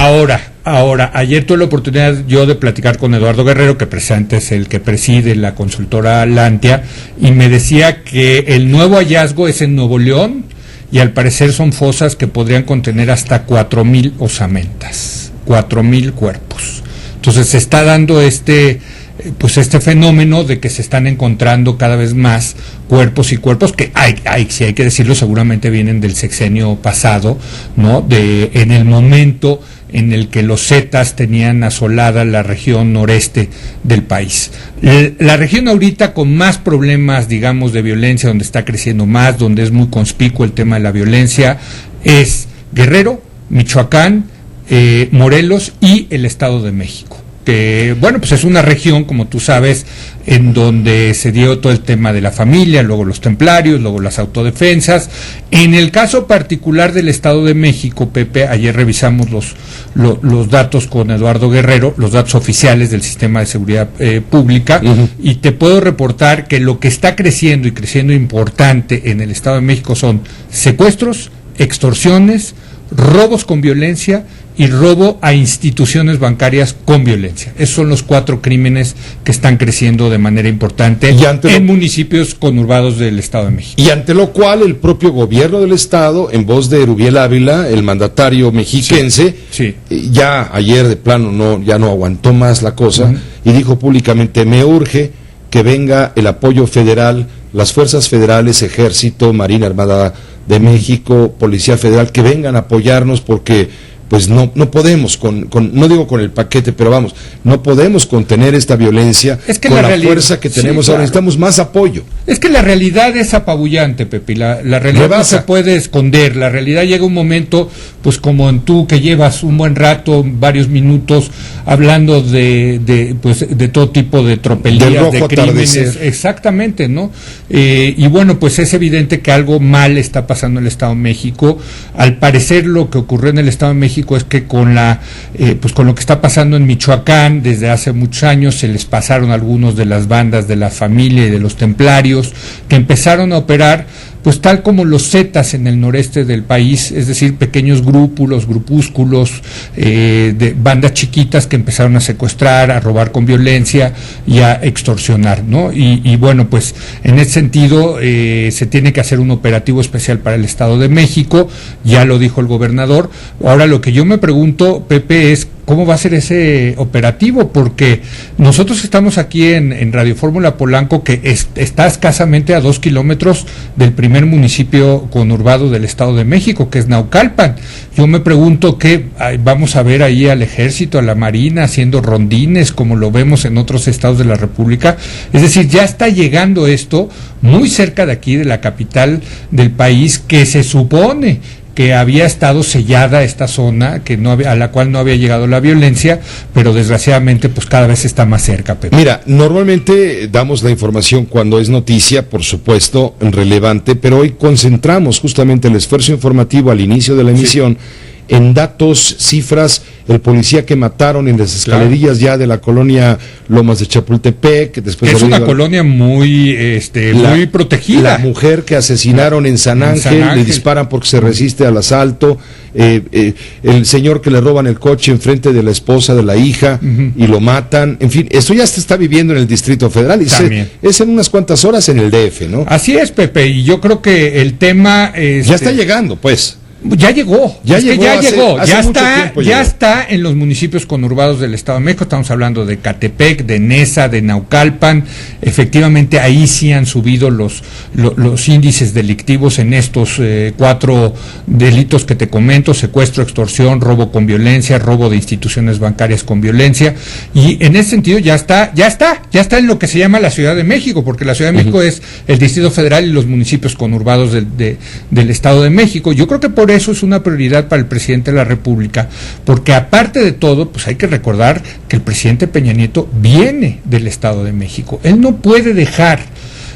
Ahora, ayer tuve la oportunidad yo de platicar con Eduardo Guerrero, que precisamente es el que preside la consultora Lantia, y me decía que el nuevo hallazgo es en Nuevo León, y al parecer son fosas que podrían contener hasta 4,000 osamentas, 4,000 cuerpos. Entonces se está dando este fenómeno de que se están encontrando cada vez más cuerpos que sí hay que decirlo, seguramente vienen del sexenio pasado, ¿no? En el momento en el que los Zetas tenían asolada la región noreste del país. La región ahorita con más problemas, digamos, de violencia, donde está creciendo más, donde es muy conspicuo el tema de la violencia, es Guerrero, Michoacán, Morelos y el Estado de México. Que, bueno, pues es una región, como tú sabes, en donde se dio todo el tema de la familia, luego los templarios, luego las autodefensas. En el caso particular del Estado de México, Pepe, ayer revisamos los datos con Eduardo Guerrero, los datos oficiales del sistema de seguridad pública, y te puedo reportar que lo que está creciendo y creciendo importante en el Estado de México son secuestros, extorsiones, robos con violencia y robo a instituciones bancarias con violencia. Esos son los 4 crímenes que están creciendo de manera importante en municipios conurbados del Estado de México.
Y ante lo cual el propio gobierno del Estado, en voz de Erubiel Ávila, el mandatario mexiquense, ya ayer de plano ya no aguantó más la cosa, y dijo públicamente: me urge que venga el apoyo federal, las fuerzas federales, Ejército, Marina Armada de México, Policía Federal, que vengan a apoyarnos, porque pues no podemos, no digo con el paquete, pero vamos, no podemos contener esta violencia con la fuerza que tenemos ahora. Necesitamos más apoyo.
Es que la realidad es apabullante, Pepe, la realidad no se puede esconder. La realidad llega un momento, pues como en tú, que llevas un buen rato, varios minutos, hablando de todo tipo de tropelías, de crímenes. Exactamente, ¿no? Y bueno, pues es evidente que algo mal está pasando en el Estado de México. Al parecer, lo que ocurrió en el Estado de México México es que con con lo que está pasando en Michoacán desde hace muchos años se les pasaron algunos de las bandas de la familia y de los templarios que empezaron a operar pues tal como los zetas en el noreste del país, es decir, pequeños grupúsculos de bandas chiquitas que empezaron a secuestrar, a robar con violencia y a extorsionar, ¿no? Y bueno, pues en ese sentido se tiene que hacer un operativo especial para el Estado de México, ya lo dijo el gobernador. Ahora lo que yo me pregunto, Pepe, es ¿cómo va a ser ese operativo? Porque nosotros estamos aquí en Radio Fórmula Polanco, que está escasamente a 2 kilómetros del primer municipio conurbado del Estado de México, que es Naucalpan. Yo me pregunto ¿qué vamos a ver ahí al Ejército, a la Marina, haciendo rondines, como lo vemos en otros estados de la República? Es decir, ya está llegando esto muy cerca de aquí, de la capital del país, que se supone que había estado sellada esta zona, a la cual no había llegado la violencia, pero desgraciadamente pues cada vez está más cerca, Pepe.
Mira, normalmente damos la información cuando es noticia, por supuesto, relevante, pero hoy concentramos justamente el esfuerzo informativo al inicio de la emisión en datos, cifras, el policía que mataron en las escalerillas ya de la colonia Lomas de Chapultepec, después
es una colonia muy muy protegida.
La mujer que asesinaron en San Ángel, le disparan porque se resiste al asalto, el señor que le roban el coche enfrente de la esposa de la hija y lo matan, en fin, esto ya se está viviendo en el Distrito Federal y es en unas cuantas horas en el DF, ¿no?
Así es, Pepe, y yo creo que el tema
ya está llegando, pues.
Ya llegó,
ya
está en los municipios conurbados del Estado de México. Estamos hablando de Catepec, de Neza, de Naucalpan. Efectivamente, ahí sí han subido los índices delictivos en estos 4 delitos que te comento: secuestro, extorsión, robo con violencia, robo de instituciones bancarias con violencia. Y en ese sentido ya está en lo que se llama la Ciudad de México, porque la Ciudad de México es el Distrito Federal y los municipios conurbados del Estado de México. Yo creo que por eso es una prioridad para el presidente de la República, porque aparte de todo, pues hay que recordar que el presidente Peña Nieto viene del Estado de México. Él no puede dejar.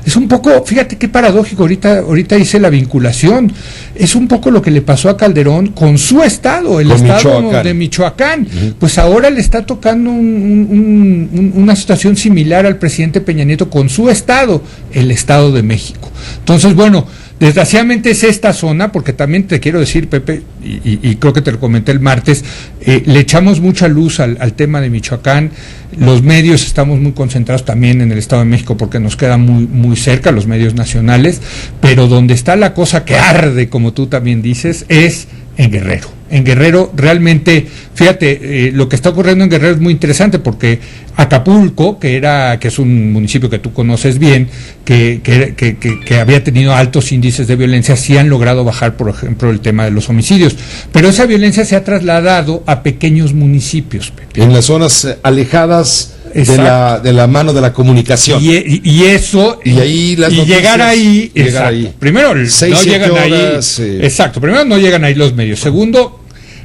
Es un poco, fíjate qué paradójico, ahorita hice la vinculación, es un poco lo que le pasó a Calderón con su estado, el estado de Michoacán. Pues ahora le está tocando una situación similar al presidente Peña Nieto con su estado, el Estado de México. Entonces, bueno, desgraciadamente es esta zona, porque también te quiero decir, Pepe, y creo que te lo comenté el martes, le echamos mucha luz al tema de Michoacán. Los medios estamos muy concentrados también en el Estado de México porque nos queda muy cerca, los medios nacionales, pero donde está la cosa que arde, como tú también dices, es en Guerrero. En Guerrero realmente, fíjate, lo que está ocurriendo en Guerrero es muy interesante, porque Acapulco, que es un municipio que tú conoces bien, que había tenido altos índices de violencia, sí han logrado bajar, por ejemplo, el tema de los homicidios, pero esa violencia se ha trasladado a pequeños municipios, Pepe.
En las zonas alejadas de la mano de la comunicación.
Y eso, y ahí las noticias, llegar ahí. Primero, no llegan ahí. Exacto, primero no llegan ahí los medios. Segundo,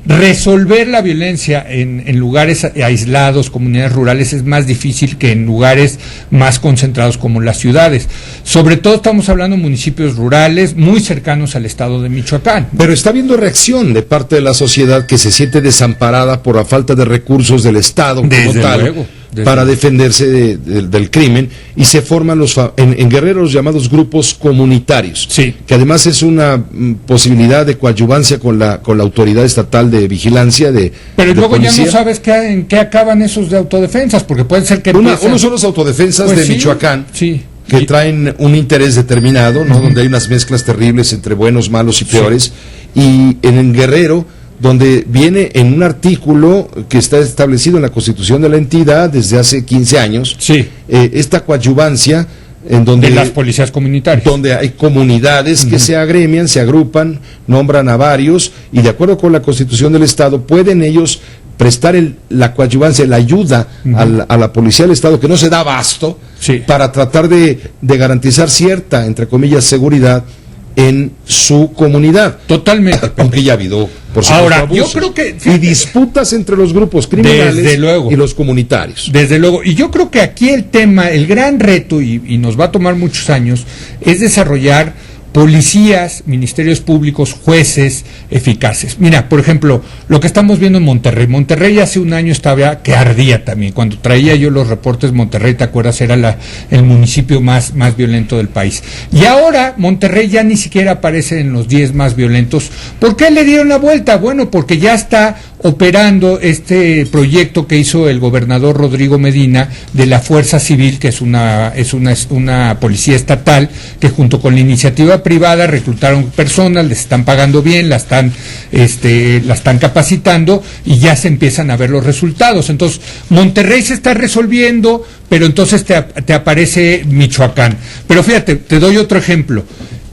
resolver la violencia en lugares aislados, comunidades rurales, es más difícil que en lugares más concentrados como las ciudades. Sobre todo estamos hablando de municipios rurales muy cercanos al estado de Michoacán.
Pero está habiendo reacción de parte de la sociedad que se siente desamparada por la falta de recursos del Estado como tal, para defenderse del crimen, y se forman en Guerrero los llamados grupos comunitarios, que además es una posibilidad de coadyuvancia con la autoridad estatal de vigilancia
pero luego policía. Ya no sabes en qué acaban esos de autodefensas, porque puede ser que
unos son los autodefensas de Michoacán, que traen un interés determinado, ¿no? Donde hay unas mezclas terribles entre buenos, malos y peores, y en Guerrero, donde viene en un artículo que está establecido en la Constitución de la entidad desde hace 15 años, esta coadyuvancia en donde
de las policías comunitarias,
donde hay comunidades que se agremian, se agrupan, nombran a varios, y de acuerdo con la Constitución del Estado pueden ellos prestar la coadyuvancia, la ayuda a la policía del Estado, que no se da abasto, para tratar de garantizar cierta, entre comillas, seguridad en su comunidad.
Totalmente.
Aunque ya ha habido, por supuesto,
ahora,
abusos,
yo creo que
y disputas entre los grupos criminales y los comunitarios.
Desde luego, y yo creo que aquí el tema, el gran reto, y nos va a tomar muchos años, es desarrollar policías, ministerios públicos, jueces eficaces. Mira, por ejemplo, lo que estamos viendo en Monterrey. Monterrey hace un año estaba que ardía también. Cuando traía yo los reportes, Monterrey, ¿te acuerdas? Era el municipio más violento del país. Y ahora Monterrey ya ni siquiera aparece en los 10 más violentos. ¿Por qué le dieron la vuelta? Bueno, porque ya está operando este proyecto que hizo el gobernador Rodrigo Medina de la Fuerza Civil, que es una policía estatal, que junto con la iniciativa privada reclutaron personas, les están pagando bien, la están capacitando y ya se empiezan a ver los resultados. Entonces, Monterrey se está resolviendo, pero entonces te aparece Michoacán. Pero fíjate, te doy otro ejemplo.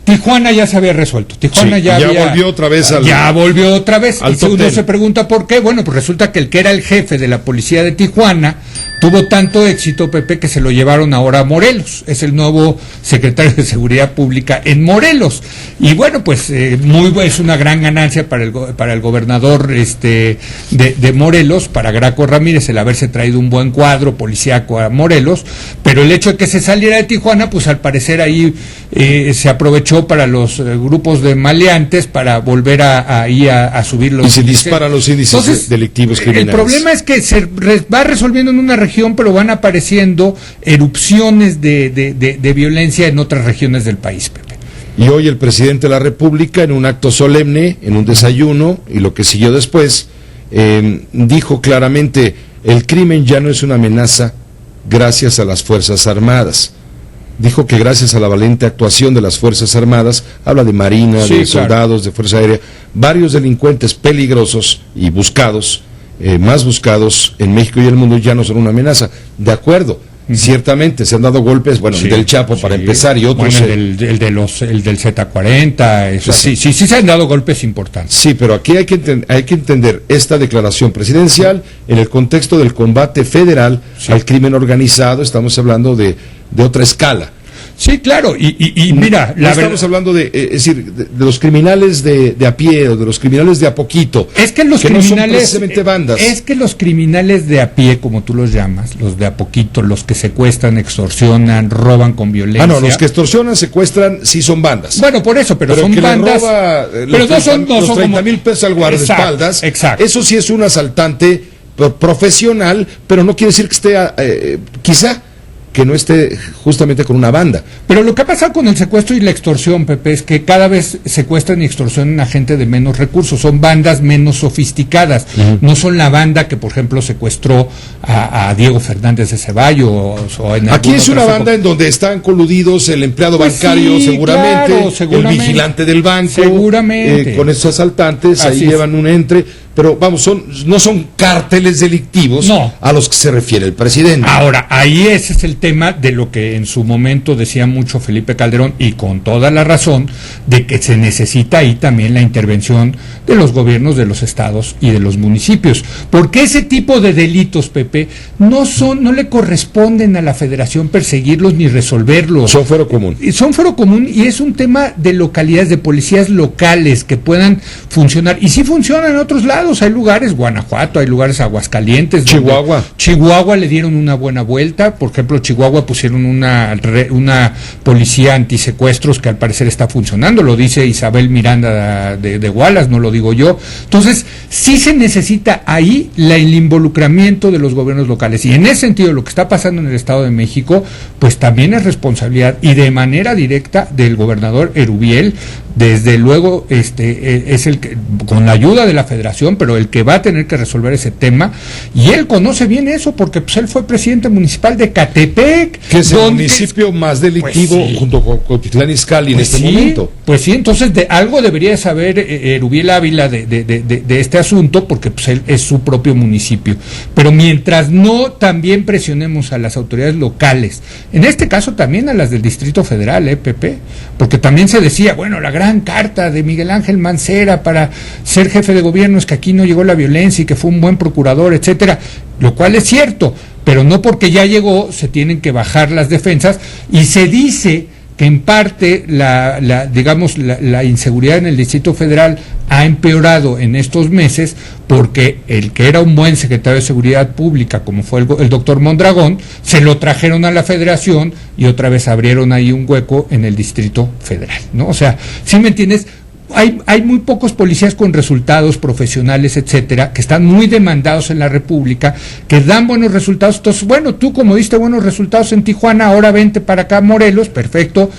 Tijuana ya se había resuelto. Tijuana
sí,
ya
volvió otra vez
y uno se pregunta por qué. Bueno, pues resulta que el que era el jefe de la policía de Tijuana tuvo tanto éxito, Pepe, que se lo llevaron ahora a Morelos. Es el nuevo secretario de Seguridad Pública en Morelos. Y bueno, pues es una gran ganancia para el gobernador de Morelos, para Graco Ramírez, el haberse traído un buen cuadro policíaco a Morelos. Pero el hecho de que se saliera de Tijuana, pues al parecer ahí se aprovechó para los grupos de maleantes para volver a subir los
índices. Y se disparan los índices delictivos criminales.
El problema es que se va resolviendo en una región, pero van apareciendo erupciones de violencia en otras regiones del país, Pepe.
Y hoy el presidente de la República, en un acto solemne, en un desayuno, y lo que siguió después, dijo claramente: el crimen ya no es una amenaza gracias a las Fuerzas Armadas. Dijo que gracias a la valiente actuación de las Fuerzas Armadas, habla de Marina, de soldados, de Fuerza Aérea, varios delincuentes peligrosos y buscados, más buscados en México y el mundo, ya no son una amenaza. De acuerdo, ciertamente se han dado golpes, bueno, el del Chapo para empezar y otros.
Bueno, el del Z40, sí se han dado golpes importantes.
Sí, pero aquí hay que entender esta declaración presidencial en el contexto del combate federal al crimen organizado. Estamos hablando de otra escala.
Sí, claro, y mira,
no estamos hablando de los criminales de a pie o de los criminales de a poquito.
Es que los criminales
no son precisamente bandas.
Es que los criminales de a pie, como tú los llamas, los de a poquito, los que secuestran, extorsionan, roban con violencia.
No, los que extorsionan, secuestran, sí son bandas.
Bueno, por eso, pero son
que
bandas.
Pero no son 30,000 pesos al guardaespaldas.
Exacto.
Eso sí es un asaltante profesional, pero no quiere decir que esté, quizá que no esté justamente con una banda.
Pero lo que ha pasado con el secuestro y la extorsión, Pepe, es que cada vez secuestran y extorsionan a gente de menos recursos, son bandas menos sofisticadas, no son la banda que, por ejemplo, secuestró a Diego Fernández de Ceballos.
Aquí es una banda en donde están coludidos el empleado bancario, seguramente, el vigilante del banco,
seguramente,
con esos asaltantes, así ahí llevan un entre. Pero vamos, no son cárteles delictivos a los que se refiere el presidente.
Ahora, ahí ese es el tema de lo que en su momento decía mucho Felipe Calderón, y con toda la razón, de que se necesita ahí también la intervención de los gobiernos de los estados y de los municipios. Porque ese tipo de delitos, Pepe, no le corresponden a la federación perseguirlos ni resolverlos.
Son fuero común.
Son fuero común y es un tema de localidades, de policías locales que puedan funcionar. Y sí funcionan en otros lados. Hay lugares, Guanajuato, hay lugares, Aguascalientes, Chihuahua le dieron una buena vuelta. Por ejemplo, Chihuahua pusieron una policía antisecuestros que al parecer está funcionando, lo dice Isabel Miranda de Wallace, no lo digo yo. Entonces, sí se necesita ahí el involucramiento de los gobiernos locales, y en ese sentido lo que está pasando en el Estado de México, pues también es responsabilidad y de manera directa del gobernador Erubiel. Desde luego es el que, con la ayuda de la federación, pero el que va a tener que resolver ese tema, y él conoce bien eso porque pues él fue presidente municipal de Catepec,
que es el municipio más delictivo, junto con Cotitlán Izcalli en este momento.
Pues sí, entonces algo debería saber Erubiel Ávila de este asunto, porque pues él es su propio municipio. Pero mientras no también presionemos a las autoridades locales, en este caso también a las del Distrito Federal, Pepe, porque también se decía, bueno, la gran carta de Miguel Ángel Mancera para ser jefe de gobierno es que aquí no llegó la violencia y que fue un buen procurador, etcétera, lo cual es cierto, pero no porque ya llegó se tienen que bajar las defensas, y se dice que en parte la inseguridad en el Distrito Federal ha empeorado en estos meses porque el que era un buen secretario de Seguridad Pública, como fue el doctor Mondragón, se lo trajeron a la Federación y otra vez abrieron ahí un hueco en el Distrito Federal, ¿no? O sea, ¿sí me entiendes? Hay muy pocos policías con resultados profesionales, etcétera, que están muy demandados en la República, que dan buenos resultados. Entonces, bueno, tú como diste buenos resultados en Tijuana, ahora vente para acá, Morelos, perfecto,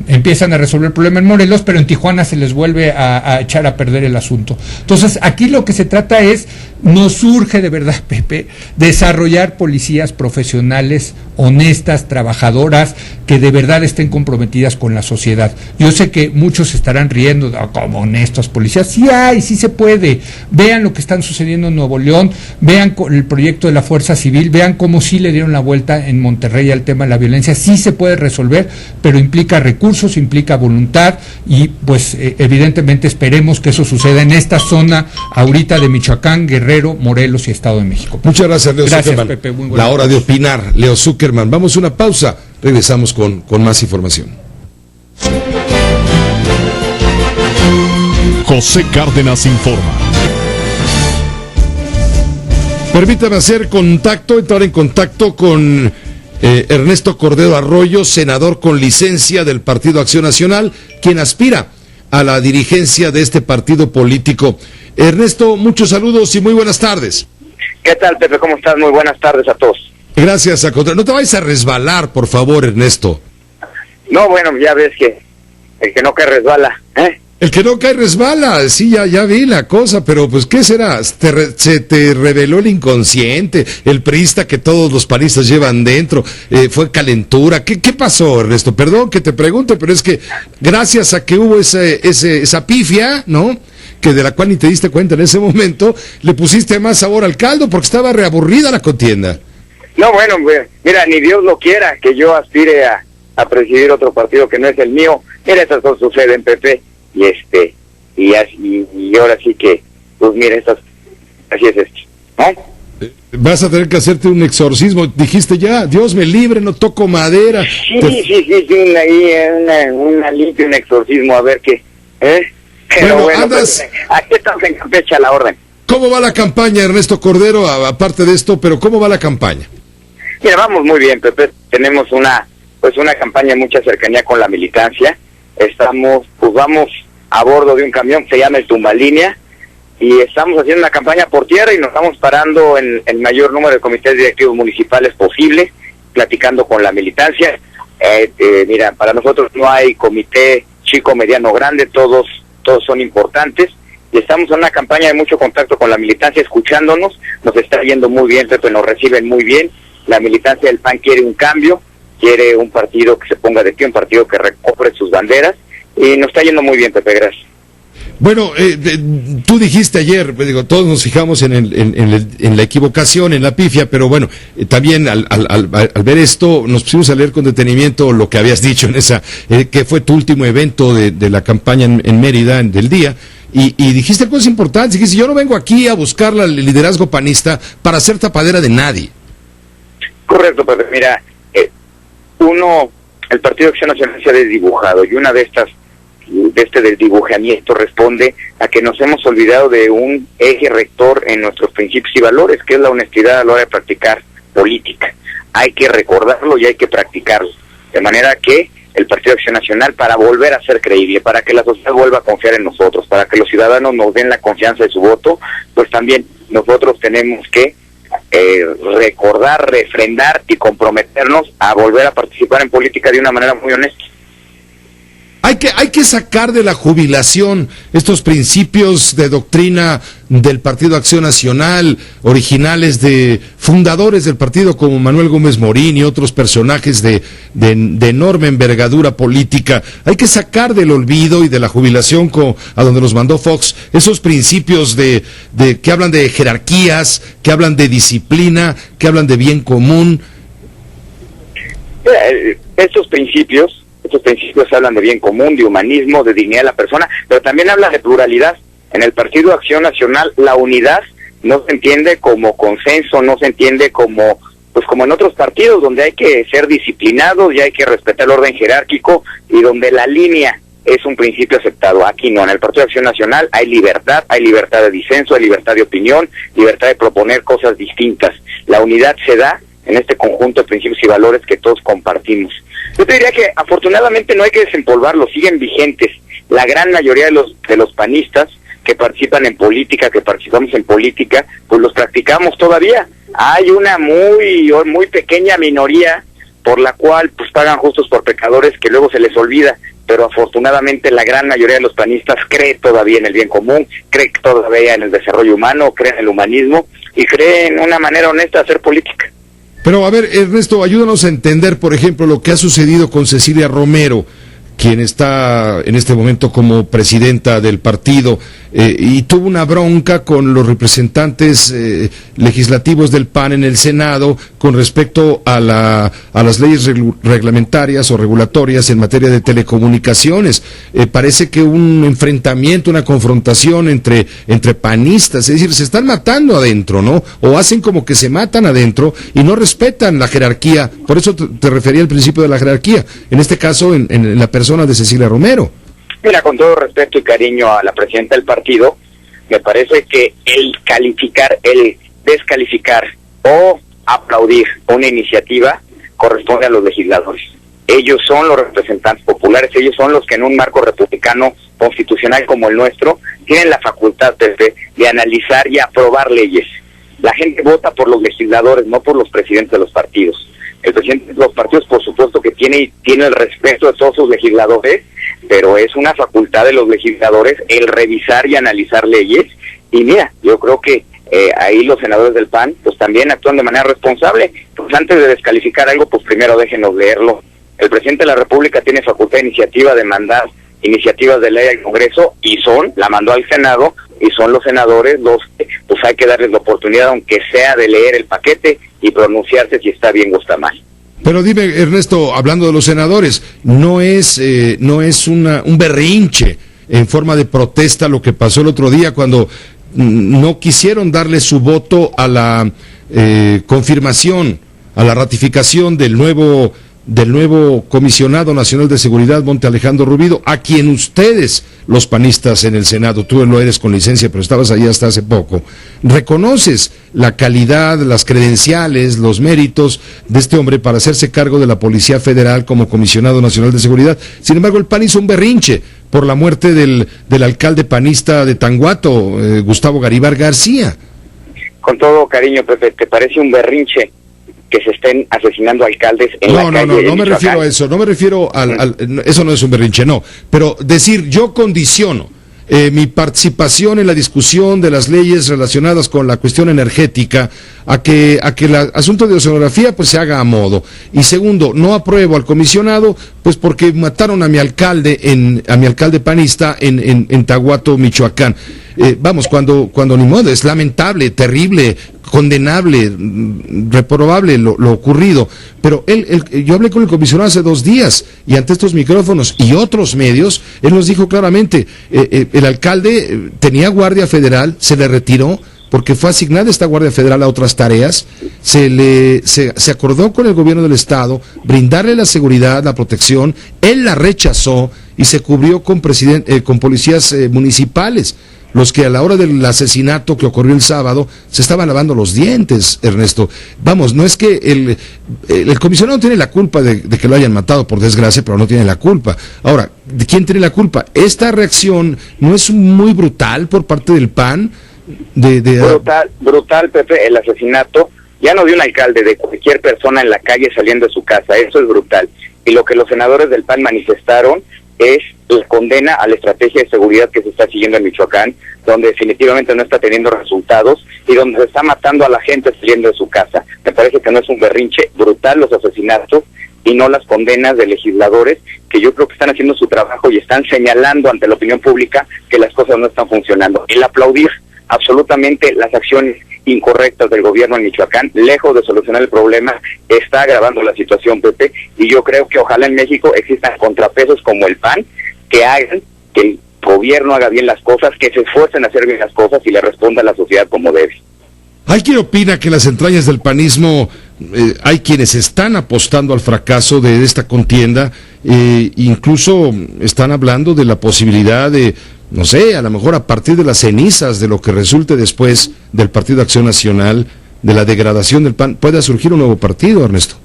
empiezan a resolver el problema en Morelos, pero en Tijuana se les vuelve a echar a perder el asunto. Entonces, aquí lo que se trata es, nos urge de verdad, Pepe, desarrollar policías profesionales, honestas, trabajadoras, que de verdad estén comprometidas con la sociedad. Yo sé que muchos estarán riendo, como honestos policías, sí se puede. Vean lo que están sucediendo en Nuevo León, vean el proyecto de la Fuerza Civil, vean cómo sí le dieron la vuelta en Monterrey al tema de la violencia, sí se puede resolver, pero implica recursos, implica voluntad y pues evidentemente esperemos que eso suceda en esta zona ahorita de Michoacán, Guerrero, Morelos y Estado de México.
Muchas gracias, Leo Zuckerman.
Pepe,
la hora de opinar, Leo Zuckerman. Vamos a una pausa, regresamos con más información.
José Cárdenas informa.
Permítame entrar en contacto con Ernesto Cordero Arroyo, senador con licencia del Partido Acción Nacional, quien aspira a la dirigencia de este partido político. Ernesto, muchos saludos y muy buenas tardes.
¿Qué tal, Pepe? ¿Cómo estás? Muy buenas tardes a todos.
Gracias, a contar. No te vayas a resbalar, por favor, Ernesto.
No, bueno, ya ves que el que no cae resbala, ¿eh?
El que no cae resbala, sí, ya vi la cosa, pero pues, ¿qué será? Se te reveló el inconsciente, el priista que todos los panistas llevan dentro, fue calentura. ¿Qué pasó, Ernesto? Perdón que te pregunte, pero es que gracias a que hubo esa pifia, ¿no?, que de la cual ni te diste cuenta en ese momento, le pusiste más sabor al caldo porque estaba reaburrida la contienda.
No, bueno, mira, ni Dios lo quiera que yo aspire a presidir otro partido que no es el mío. Mira, esas cosas suceden, Pepe, y ahora sí que, pues mira, así es esto, ¿no?
Vas a tener que hacerte un exorcismo, dijiste ya, Dios me libre, no toco madera.
Sí, una limpia, un exorcismo, a ver qué, Pero bueno,
andas...
pues, aquí estamos en Campeche a la orden.
¿Cómo va la campaña, Ernesto Cordero, aparte de esto, pero cómo va la campaña?
Mira, vamos muy bien, Pepe, tenemos una campaña de mucha cercanía con la militancia, vamos a bordo de un camión, se llama el Tumbalínea, y estamos haciendo una campaña por tierra y nos estamos parando en el mayor número de comités directivos municipales posible, platicando con la militancia. Mira, para nosotros no hay comité chico, mediano, grande, todos son importantes, y estamos en una campaña de mucho contacto con la militancia, escuchándonos, nos está yendo muy bien, Pepe, nos reciben muy bien. La militancia del PAN quiere un cambio, quiere un partido que se ponga de pie, un partido que recobre sus banderas, y nos está yendo muy bien, Pepe, gracias.
Bueno, tú dijiste ayer, todos nos fijamos en la equivocación, en la pifia, pero bueno, también al ver esto, nos pusimos a leer con detenimiento lo que habías dicho en que fue tu último evento de la campaña en Mérida, del día, y dijiste cosas importantes, dijiste, yo no vengo aquí a buscar el liderazgo panista para ser tapadera de nadie.
Correcto, Pepe, mira, el Partido Acción Nacional se ha desdibujado, y una de estas del dibujamiento responde a que nos hemos olvidado de un eje rector en nuestros principios y valores, que es la honestidad a la hora de practicar política. Hay que recordarlo y hay que practicarlo, de manera que el Partido Acción Nacional, para volver a ser creíble, para que la sociedad vuelva a confiar en nosotros, para que los ciudadanos nos den la confianza de su voto, pues también nosotros tenemos que recordar, refrendar y comprometernos a volver a participar en política de una manera muy honesta.
Hay que sacar de la jubilación estos principios de doctrina del Partido Acción Nacional, originales de fundadores del partido como Manuel Gómez Morín y otros personajes de enorme envergadura política. Hay que sacar del olvido y de la jubilación a donde nos mandó Fox esos principios de que hablan de jerarquías, que hablan de disciplina, que hablan de bien común.
Estos principios hablan de bien común, de humanismo, de dignidad de la persona, pero también hablan de pluralidad. En el Partido Acción Nacional, la unidad no se entiende como consenso, no se entiende como pues como en otros partidos, donde hay que ser disciplinados y hay que respetar el orden jerárquico y donde la línea es un principio aceptado. Aquí no, en el Partido de Acción Nacional hay libertad de disenso, hay libertad de opinión, libertad de proponer cosas distintas. La unidad se da en este conjunto de principios y valores que todos compartimos. Yo te diría que afortunadamente no hay que desempolvarlos, siguen vigentes. La gran mayoría de los panistas que participan en política, que participamos en política, pues los practicamos todavía. Hay una muy pequeña minoría por la cual pues pagan justos por pecadores que luego se les olvida, pero afortunadamente la gran mayoría de los panistas cree todavía en el bien común, cree todavía en el desarrollo humano, cree en el humanismo y cree en una manera honesta de hacer política.
Pero a ver, Ernesto, ayúdanos a entender, por ejemplo, lo que ha sucedido con Cecilia Romero, quien está en este momento como presidenta del partido, y tuvo una bronca con los representantes legislativos del PAN en el Senado con respecto a las leyes reglamentarias o regulatorias en materia de telecomunicaciones. Parece que un enfrentamiento, una confrontación entre panistas, es decir, se están matando adentro, ¿no? O hacen como que se matan adentro y no respetan la jerarquía. Por eso te refería al principio de la jerarquía, en este caso en la persona de Cecilia Romero.
Mira, con todo respeto y cariño a la presidenta del partido, me parece que el descalificar o aplaudir una iniciativa corresponde a los legisladores. Ellos son los representantes populares, ellos son los que en un marco republicano constitucional como el nuestro tienen la facultad de analizar y aprobar leyes. La gente vota por los legisladores, no por los presidentes de los partidos. El presidente de los partidos, por supuesto que tiene el respeto de todos sus legisladores, pero es una facultad de los legisladores el revisar y analizar leyes. Y mira, yo creo que ahí los senadores del PAN pues también actúan de manera responsable. Pues antes de descalificar algo, pues primero déjenos leerlo. El presidente de la República tiene facultad de iniciativa de mandar iniciativas de ley al Congreso y la mandó al Senado y son los senadores los que pues hay que darles la oportunidad, aunque sea de leer el paquete y pronunciarse si está bien o está mal.
Pero dime, Ernesto, hablando de los senadores, no es un berrinche en forma de protesta lo que pasó el otro día cuando no quisieron darle su voto a la confirmación, a la ratificación del nuevo Comisionado Nacional de Seguridad, Monte Alejandro Rubido, a quien ustedes, los panistas en el Senado, tú lo eres con licencia, pero estabas allí hasta hace poco, reconoces la calidad, las credenciales, los méritos de este hombre para hacerse cargo de la Policía Federal como Comisionado Nacional de Seguridad. Sin embargo, el PAN hizo un berrinche por la muerte del alcalde panista de Tanguato, Gustavo Garibay García.
Con todo cariño, Pepe, ¿te parece un berrinche que se estén asesinando alcaldes en la calle?
No me refiero a eso, no me refiero eso no es un berrinche, no, pero decir yo condiciono mi participación en la discusión de las leyes relacionadas con la cuestión energética a que el asunto de oceanografía pues se haga a modo. Y segundo, no apruebo al comisionado pues porque mataron a mi alcalde panista en Taguato, Michoacán. Vamos, cuando ni modo, es lamentable, terrible, condenable, reprobable lo ocurrido, pero yo hablé con el comisionado hace 2 días y ante estos micrófonos y otros medios, él nos dijo claramente, el alcalde tenía guardia federal, se le retiró porque fue asignada esta guardia federal a otras tareas, se acordó con el gobierno del estado brindarle la seguridad, la protección, él la rechazó y se cubrió con policías municipales, los que a la hora del asesinato que ocurrió el sábado se estaban lavando los dientes, Ernesto. Vamos, no es que el comisionado tiene la culpa de que lo hayan matado, por desgracia, pero no tiene la culpa. Ahora, ¿de quién tiene la culpa? ¿Esta reacción no es muy brutal por parte del PAN?
Brutal, Pepe, el asesinato, ya no de un alcalde, de cualquier persona en la calle saliendo de su casa, eso es brutal. Y lo que los senadores del PAN manifestaron es la condena a la estrategia de seguridad que se está siguiendo en Michoacán, donde definitivamente no está teniendo resultados y donde se está matando a la gente saliendo de su casa. Me parece que no es un berrinche, brutal los asesinatos y no las condenas de legisladores que yo creo que están haciendo su trabajo y están señalando ante la opinión pública que las cosas no están funcionando. El aplaudir absolutamente las acciones incorrectas del gobierno en Michoacán, lejos de solucionar el problema, está agravando la situación, Pepe, y yo creo que ojalá en México existan contrapesos como el PAN, que hagan que el gobierno haga bien las cosas, que se esfuercen a hacer bien las cosas y le responda a la sociedad como debe.
Hay quien opina que en las entrañas del panismo hay quienes están apostando al fracaso de esta contienda, incluso están hablando de la posibilidad de, no sé, a lo mejor a partir de las cenizas de lo que resulte después del Partido Acción Nacional, de la degradación del PAN, pueda surgir un nuevo partido, Ernesto.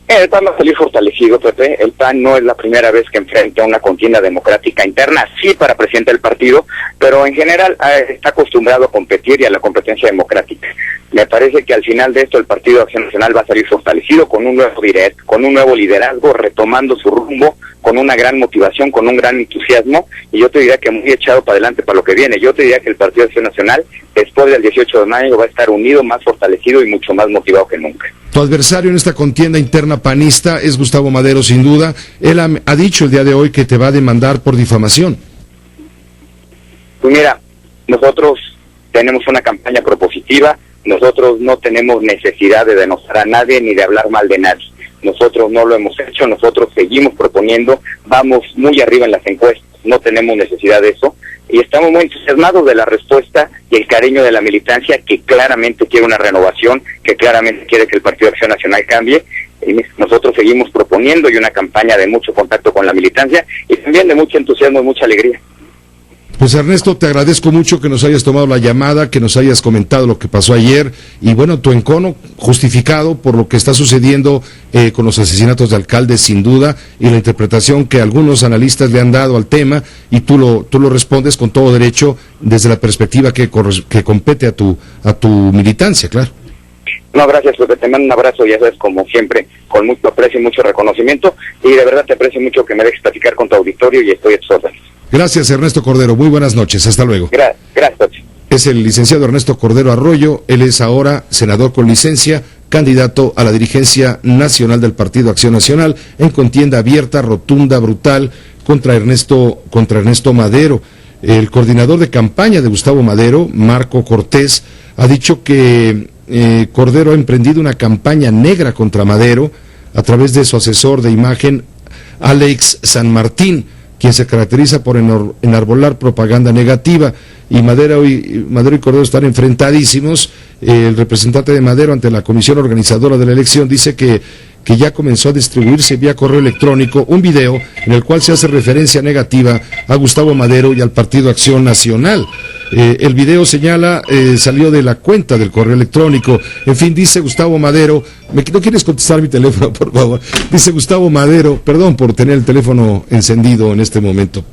El PAN va a salir fortalecido, Pepe. El PAN no es la primera vez que enfrenta una contienda democrática interna, sí para presidente del partido, pero en general está acostumbrado a competir y a la competencia democrática. Me parece que al final de esto el Partido de Acción Nacional va a salir fortalecido con un nuevo liderazgo, retomando su rumbo, con una gran motivación, con un gran entusiasmo, y yo te diría que muy echado para adelante para lo que viene. Yo te diría que el Partido de Acción Nacional, después del 18 de mayo, va a estar unido, más fortalecido y mucho más motivado que nunca.
Tu adversario en esta contienda interna panista es Gustavo Madero, sin duda. Él ha dicho el día de hoy que te va a demandar por difamación.
Pues mira, nosotros tenemos una campaña propositiva, nosotros no tenemos necesidad de denostar a nadie ni de hablar mal de nadie. Nosotros no lo hemos hecho, nosotros seguimos proponiendo, vamos muy arriba en las encuestas, no tenemos necesidad de eso, y estamos muy entusiasmados de la respuesta y el cariño de la militancia, que claramente quiere una renovación, que claramente quiere que el Partido de Acción Nacional cambie, y nosotros seguimos proponiendo, y una campaña de mucho contacto con la militancia, y también de mucho entusiasmo y mucha alegría.
Pues Ernesto, te agradezco mucho que nos hayas tomado la llamada, que nos hayas comentado lo que pasó ayer, y bueno, tu encono justificado por lo que está sucediendo con los asesinatos de alcaldes, sin duda, y la interpretación que algunos analistas le han dado al tema, y tú lo respondes con todo derecho desde la perspectiva que compete a tu militancia, claro.
No, gracias, porque te mando un abrazo, ya sabes, como siempre, con mucho aprecio y mucho reconocimiento, y de verdad te aprecio mucho que me dejes platicar con tu auditorio, y estoy a tus órdenes.
Gracias, Ernesto Cordero. Muy buenas noches. Hasta luego.
Gracias.
Es el licenciado Ernesto Cordero Arroyo. Él es ahora senador con licencia, candidato a la dirigencia nacional del Partido Acción Nacional, en contienda abierta, rotunda, brutal, contra Ernesto Madero. El coordinador de campaña de Gustavo Madero, Marco Cortés, ha dicho que Cordero ha emprendido una campaña negra contra Madero a través de su asesor de imagen, Alex San Martín, quien se caracteriza por enarbolar propaganda negativa, y Madero y Cordero están enfrentadísimos. El representante de Madero ante la comisión organizadora de la elección dice que ya comenzó a distribuirse vía correo electrónico un video en el cual se hace referencia negativa a Gustavo Madero y al Partido Acción Nacional. El video señala, salió de la cuenta del correo electrónico. En fin, dice Gustavo Madero, ¿no quieres contestar mi teléfono, por favor? Dice Gustavo Madero, perdón por tener el teléfono encendido en este momento,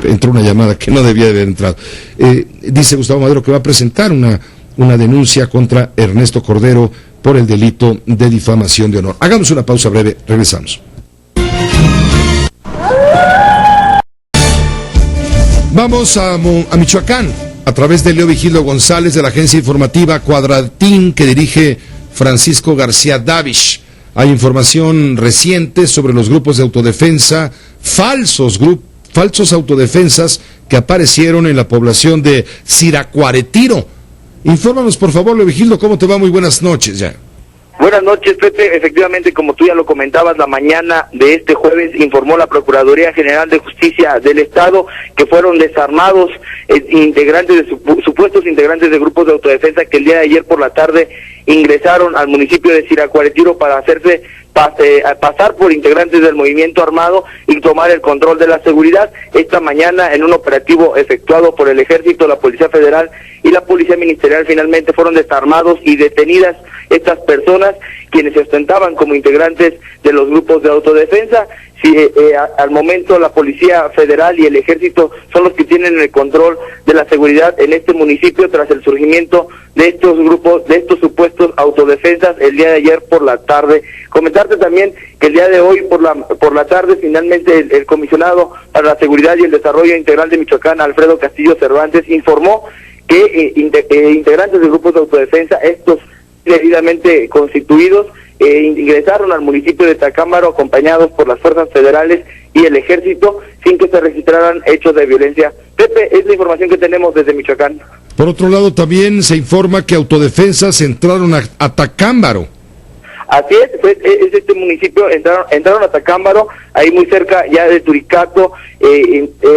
entró una llamada que no debía de haber entrado. Dice Gustavo Madero que va a presentar una denuncia contra Ernesto Cordero por el delito de difamación de honor. Hagamos una pausa breve, regresamos. Vamos a Michoacán, a través de Leo Vigildo González, de la agencia informativa Cuadratín, que dirige Francisco García Davish. Hay información reciente sobre los grupos de autodefensa, falsos autodefensas que aparecieron en la población de Siracuaretiro. Infórmanos, por favor, Leo Vigildo, ¿cómo te va? Muy buenas noches ya.
Buenas noches, Pepe. Efectivamente, como tú ya lo comentabas, la mañana de este jueves informó la Procuraduría General de Justicia del Estado que fueron desarmados supuestos integrantes de grupos de autodefensa que el día de ayer por la tarde ingresaron al municipio de Siracuaretiro para hacerse pasar por integrantes del movimiento armado y tomar el control de la seguridad. Esta mañana, en un operativo efectuado por el Ejército, la Policía Federal y la Policía Ministerial, finalmente fueron desarmados y detenidas estas personas, quienes se ostentaban como integrantes de los grupos de autodefensa. Al momento la Policía Federal y el Ejército son los que tienen el control de la seguridad en este municipio tras el surgimiento de estos grupos, de estos supuestos autodefensas el día de ayer por la tarde. Comentarte también que el día de hoy por la tarde finalmente el comisionado para la seguridad y el desarrollo integral de Michoacán, Alfredo Castillo Cervantes, informó que integrantes de grupos de autodefensa, estos debidamente constituidos, ingresaron al municipio de Tacámbaro acompañados por las fuerzas federales y el Ejército sin que se registraran hechos de violencia. Pepe, es la información que tenemos desde Michoacán.
Por otro lado, también se informa que autodefensas entraron a Tacámbaro.
Así es este municipio, entraron a Tacámbaro, ahí muy cerca ya de Turicato,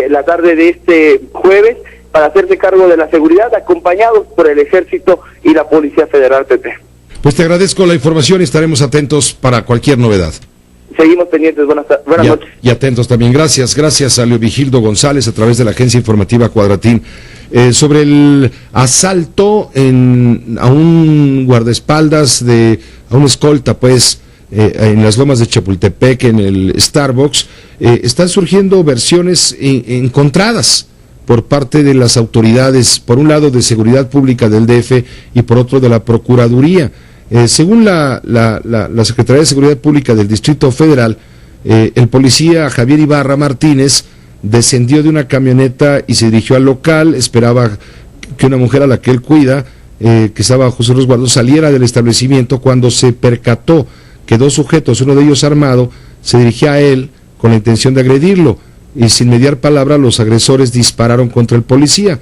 la tarde de este jueves. para hacerse cargo de la seguridad, acompañados por el Ejército y la Policía Federal, Pepe.
Pues te agradezco la información y estaremos atentos para cualquier novedad.
Seguimos pendientes, buenas noches.
Y atentos también. Gracias a Leovigildo González a través de la agencia informativa Cuadratín. Sobre el asalto a un guardaespaldas, a un escolta, pues, en las lomas de Chapultepec, en el Starbucks, están surgiendo versiones encontradas por parte de las autoridades, por un lado de Seguridad Pública del DF y por otro de la Procuraduría. Según la Secretaría de Seguridad Pública del Distrito Federal, el policía Javier Ibarra Martínez descendió de una camioneta y se dirigió al local, esperaba que una mujer a la que él cuida, que estaba bajo sus resguardos, saliera del establecimiento cuando se percató que dos sujetos, uno de ellos armado, se dirigía a él con la intención de agredirlo, y sin mediar palabra los agresores dispararon contra el policía.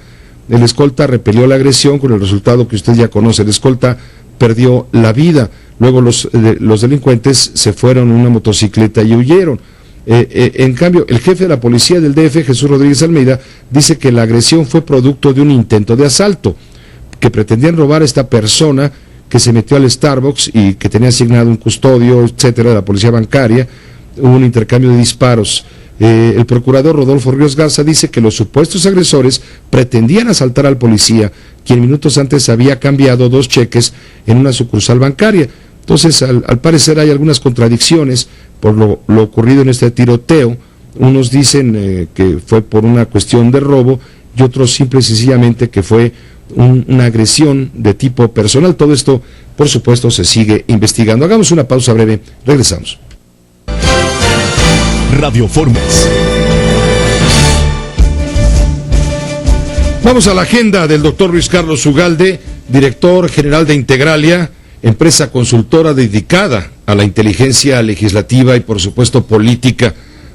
El escolta repelió la agresión con el resultado que usted ya conoce. El escolta perdió la vida. Luego los delincuentes se fueron en una motocicleta y huyeron. En cambio, el jefe de la policía del DF, Jesús Rodríguez Almeida, dice que la agresión fue producto de un intento de asalto, que pretendían robar a esta persona que se metió al Starbucks y que tenía asignado un custodio, etcétera, de la policía bancaria. Hubo un intercambio de disparos. El procurador Rodolfo Ríos Garza dice que los supuestos agresores pretendían asaltar al policía, quien minutos antes había cambiado 2 cheques en una sucursal bancaria. Entonces, al parecer hay algunas contradicciones por lo ocurrido en este tiroteo. Unos dicen que fue por una cuestión de robo y otros simple y sencillamente que fue una agresión de tipo personal. Todo esto, por supuesto, se sigue investigando. Hagamos una pausa breve, regresamos.
Radio Formas.
Vamos a la agenda del doctor Luis Carlos Ugalde, director general de Integralia, empresa consultora dedicada a la inteligencia legislativa y por supuesto política.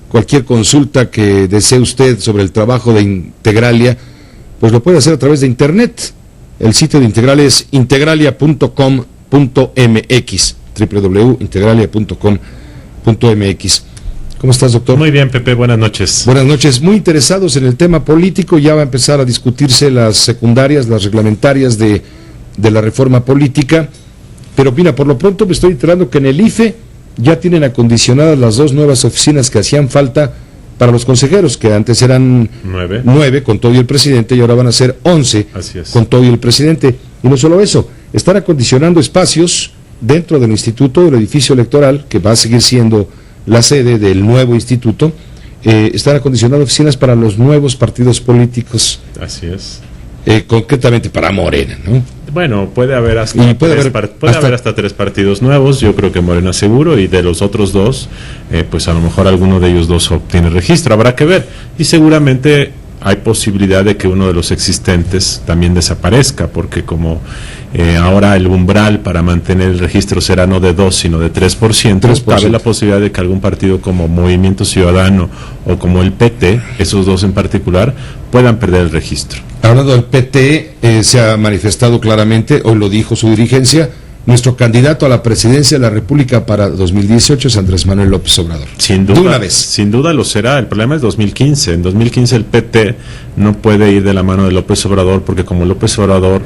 Cualquier consulta que desee usted sobre el trabajo de Integralia, pues lo puede hacer a través de internet. El sitio de Integralia es integralia.com.mx, www.integralia.com.mx. ¿Cómo estás, doctor?
Muy bien, Pepe, buenas noches.
Buenas noches, muy interesados en el tema político. Ya va a empezar a discutirse las secundarias, las reglamentarias de la reforma política. Pero mira, por lo pronto me estoy enterando que en el IFE ya tienen acondicionadas las 2 nuevas oficinas que hacían falta para los consejeros, que antes eran 9 con todo y el presidente, y ahora van a ser 11 con todo y el presidente. Y no solo eso, están acondicionando espacios dentro del instituto, del edificio electoral, que va a seguir siendo la sede del nuevo instituto. Están acondicionando oficinas para los nuevos partidos políticos.
Así es.
Concretamente para Morena, ¿no?
Bueno, puede haber hasta, hasta 3 partidos nuevos, yo creo que Morena seguro, y de los otros 2, pues a lo mejor alguno de ellos 2 obtiene registro, habrá que ver, y seguramente hay posibilidad de que uno de los existentes también desaparezca, porque como ahora el umbral para mantener el registro será no de 2, sino de 3%, cabe la posibilidad de que algún partido como Movimiento Ciudadano o como el PT, esos 2 en particular, puedan perder el registro.
Hablando del PT, se ha manifestado claramente, hoy lo dijo su dirigencia, nuestro candidato a la presidencia de la República para 2018 es Andrés Manuel López Obrador.
Sin duda,
de una vez.
Sin duda lo será. El problema es 2015. En 2015 el PT no puede ir de la mano de López Obrador, porque como López Obrador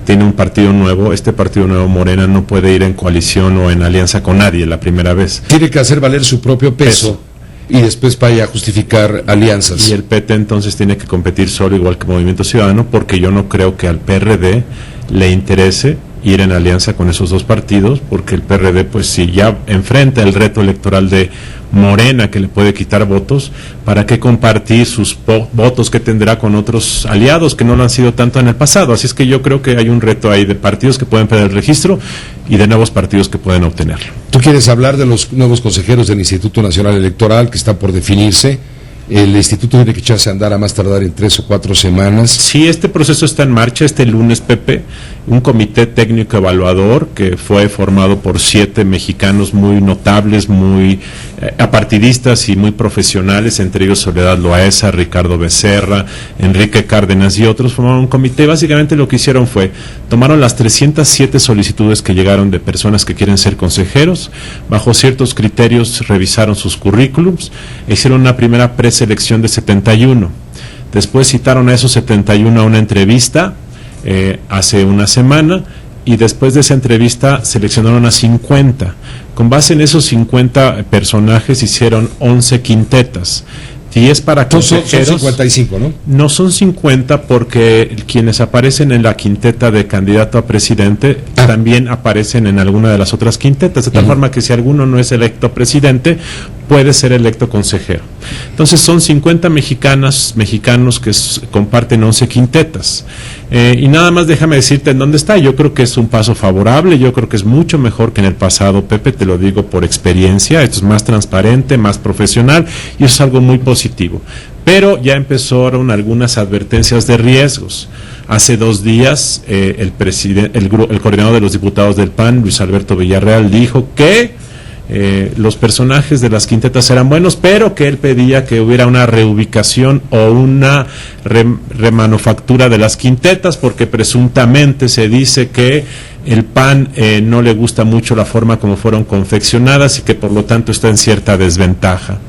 tiene un partido nuevo, este partido nuevo, Morena, no puede ir en coalición o en alianza con nadie la primera vez.
Tiene que hacer valer su propio peso. Y después vaya a justificar alianzas.
Y el PT entonces tiene que competir solo, igual que Movimiento Ciudadano, porque yo no creo que al PRD le interese ir en alianza con esos 2 partidos, porque el PRD, pues si ya enfrenta el reto electoral de Morena, que le puede quitar votos, ¿para qué compartir sus votos que tendrá con otros aliados que no lo han sido tanto en el pasado? Así es que yo creo que hay un reto ahí de partidos que pueden perder el registro y de nuevos partidos que pueden obtenerlo.
¿Tú quieres hablar de los nuevos consejeros del Instituto Nacional Electoral que está por definirse? El instituto tiene que echarse a andar a más tardar en 3 o 4 semanas.
Sí, este proceso está en marcha. Este lunes, Pepe, un comité técnico evaluador que fue formado por 7 mexicanos muy notables, muy apartidistas y muy profesionales, entre ellos Soledad Loaesa, Ricardo Becerra, Enrique Cárdenas y otros, formaron un comité. Básicamente lo que hicieron fue, tomaron las 307 solicitudes que llegaron de personas que quieren ser consejeros, bajo ciertos criterios revisaron sus currículums, e hicieron una primera preselección de 71. después citaron a esos 71 a una entrevista hace una semana, y después de esa entrevista seleccionaron a 50. Con base en esos 50 personajes hicieron 11 quintetas. 10 para consejeros.
Son 55, ¿no?
No son 50 porque quienes aparecen en la quinteta de candidato a presidente también aparecen en alguna de las otras quintetas, de tal forma que si alguno no es electo presidente, puede ser electo consejero. Entonces son 50 mexicanos que comparten 11 quintetas. Y nada más déjame decirte en dónde está. Yo creo que es un paso favorable, yo creo que es mucho mejor que en el pasado, Pepe, te lo digo por experiencia. Esto es más transparente, más profesional, y eso es algo muy positivo. Pero ya empezaron algunas advertencias de riesgos. Hace 2 días el coordinador de los diputados del PAN, Luis Alberto Villarreal, dijo que los personajes de las quintetas eran buenos, pero que él pedía que hubiera una reubicación o una remanufactura de las quintetas, porque presuntamente se dice que el PAN no le gusta mucho la forma como fueron confeccionadas y que por lo tanto está en cierta desventaja.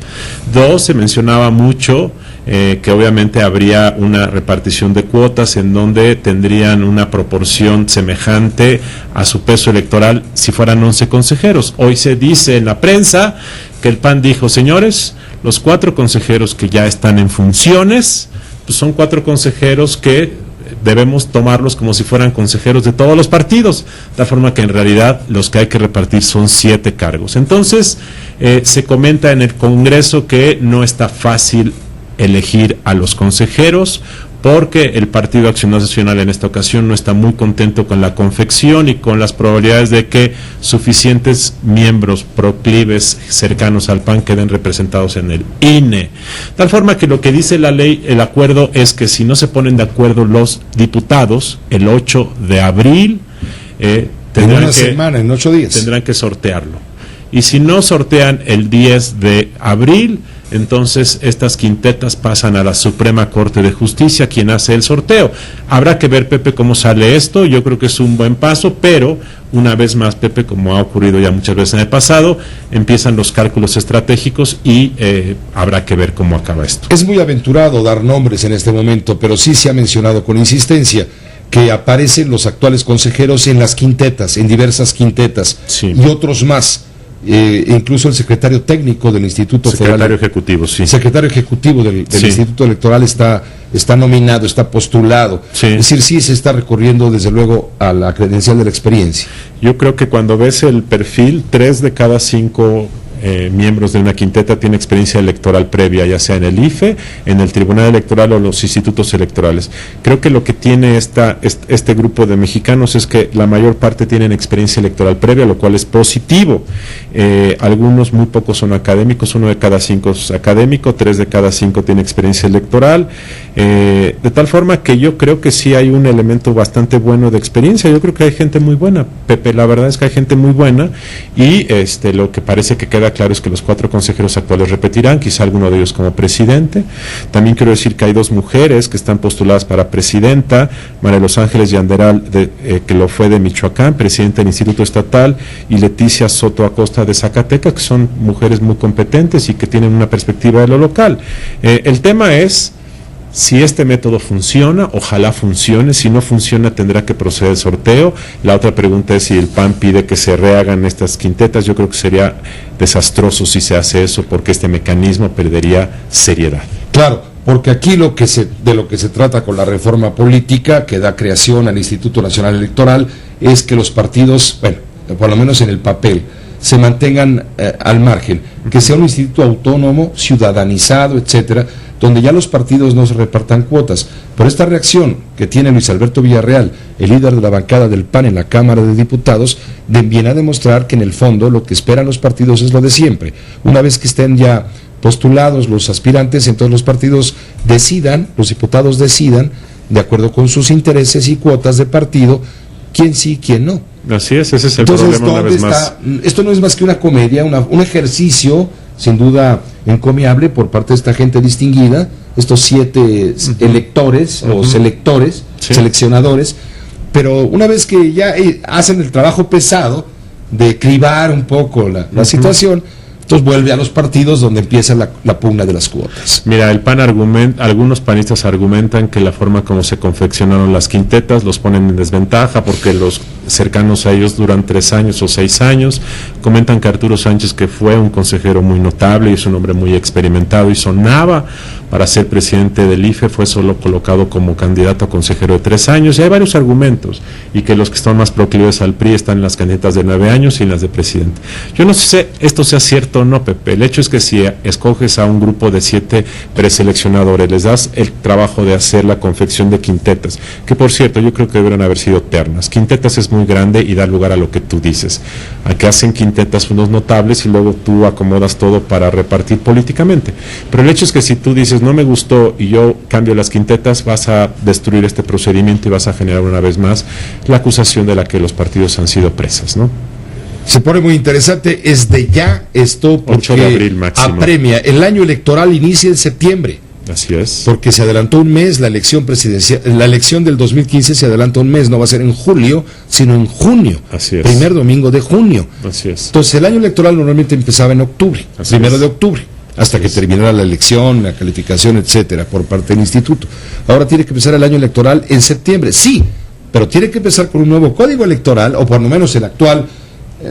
2, se mencionaba mucho que obviamente habría una repartición de cuotas en donde tendrían una proporción semejante a su peso electoral si fueran 11 consejeros. Hoy se dice en la prensa que el PAN dijo, señores, los 4 consejeros que ya están en funciones, pues son 4 consejeros que debemos tomarlos como si fueran consejeros de todos los partidos, de tal forma que en realidad los que hay que repartir son 7 cargos. Entonces, se comenta en el Congreso que no está fácil elegir a los consejeros, porque el Partido Acción Nacional en esta ocasión no está muy contento con la confección y con las probabilidades de que suficientes miembros proclives cercanos al PAN queden representados en el INE. Tal forma que lo que dice la ley, el acuerdo, es que si no se ponen de acuerdo los diputados, el 8 de abril
en 8 días
tendrán que sortearlo. Y si no sortean el 10 de abril, entonces estas quintetas pasan a la Suprema Corte de Justicia, quien hace el sorteo. Habrá que ver, Pepe, cómo sale esto. Yo creo que es un buen paso, pero una vez más, Pepe, como ha ocurrido ya muchas veces en el pasado, empiezan los cálculos estratégicos y habrá que ver cómo acaba esto.
Es muy aventurado dar nombres en este momento, pero sí se ha mencionado con insistencia que aparecen los actuales consejeros en las quintetas, en diversas quintetas, y otros más. Incluso el secretario técnico del Instituto
Secretario Ejecutivo, sí.
Secretario Ejecutivo del Instituto Electoral está nominado, está postulado. Sí. Es decir, sí se está recurriendo desde luego a la credencial de la experiencia.
Yo creo que cuando ves el perfil, 3 de cada 5 miembros de una quinteta tiene experiencia electoral previa, ya sea en el IFE, en el Tribunal Electoral o los institutos electorales. Creo que lo que tiene este grupo de mexicanos es que la mayor parte tienen experiencia electoral previa, lo cual es positivo. Algunos, muy pocos, son académicos, 1 de cada 5 es académico, 3 de cada 5 tiene experiencia electoral, de tal forma que yo creo que sí hay un elemento bastante bueno de experiencia. Yo creo que hay gente muy buena, Pepe, la verdad es que hay gente muy buena, y lo que parece que queda claro es que los 4 consejeros actuales repetirán, quizá alguno de ellos como presidente. También quiero decir que hay 2 mujeres que están postuladas para presidenta, María Los Ángeles Yanderal, que lo fue de Michoacán, presidenta del Instituto Estatal, y Leticia Soto Acosta de Zacatecas, que son mujeres muy competentes y que tienen una perspectiva de lo local. El tema es si este método funciona, ojalá funcione. Si no funciona, tendrá que proceder el sorteo. La otra pregunta es si el PAN pide que se rehagan estas quintetas. Yo creo que sería desastroso si se hace eso, porque este mecanismo perdería seriedad.
Claro, porque aquí de lo que se trata con la reforma política que da creación al Instituto Nacional Electoral es que los partidos, bueno, por lo menos en el papel, se mantengan al margen, que sea un instituto autónomo, ciudadanizado, etcétera, donde ya los partidos no se repartan cuotas. Por esta reacción que tiene Luis Alberto Villarreal, el líder de la bancada del PAN en la Cámara de Diputados, viene a demostrar que en el fondo lo que esperan los partidos es lo de siempre. Una vez que estén ya postulados los aspirantes, entonces los partidos decidan, los diputados decidan, de acuerdo con sus intereses y cuotas de partido, quién sí, quién no.
Así es, ese es el problema una vez más.
Esto no es más que una comedia, un ejercicio sin duda encomiable por parte de esta gente distinguida, estos 7 electores o seleccionadores, pero una vez que ya hacen el trabajo pesado de cribar un poco la situación, Entonces vuelve a los partidos donde empieza la pugna de las cuotas.
Mira, el PAN algunos panistas argumentan que la forma como se confeccionaron las quintetas los ponen en desventaja porque los cercanos a ellos duran 3 años o 6 años. Comentan que Arturo Sánchez, que fue un consejero muy notable y es un hombre muy experimentado y sonaba para ser presidente del IFE, fue solo colocado como candidato a consejero de 3 años. Y hay varios argumentos, y que los que están más proclives al PRI están en las candidatas de 9 años y en las de presidente. Yo no sé esto sea cierto o no, Pepe. El hecho es que si escoges a un grupo de 7 preseleccionadores, les das el trabajo de hacer la confección de quintetas, que por cierto yo creo que deberían haber sido ternas. Quintetas es muy grande y da lugar a lo que tú dices, a que hacen quintetas unos notables y luego tú acomodas todo para repartir políticamente. Pero el hecho es que si tú dices no me gustó y yo cambio las quintetas, vas a destruir este procedimiento y vas a generar una vez más la acusación de la que los partidos han sido presas, ¿no?
Se pone muy interesante, es de ya esto, porque
8 de abril máximo.
Apremia. El año electoral inicia en septiembre.
Así es.
Porque se adelantó un mes la elección presidencial, la elección del 2015 se adelantó un mes, no va a ser en julio, sino en junio.
Así es.
Primer domingo de junio.
Así es.
Entonces el año electoral normalmente empezaba en octubre, primero de octubre, hasta que terminara la elección, la calificación, etcétera, por parte del instituto. Ahora tiene que empezar el año electoral en septiembre, sí, pero tiene que empezar con un nuevo código electoral, o por lo menos el actual,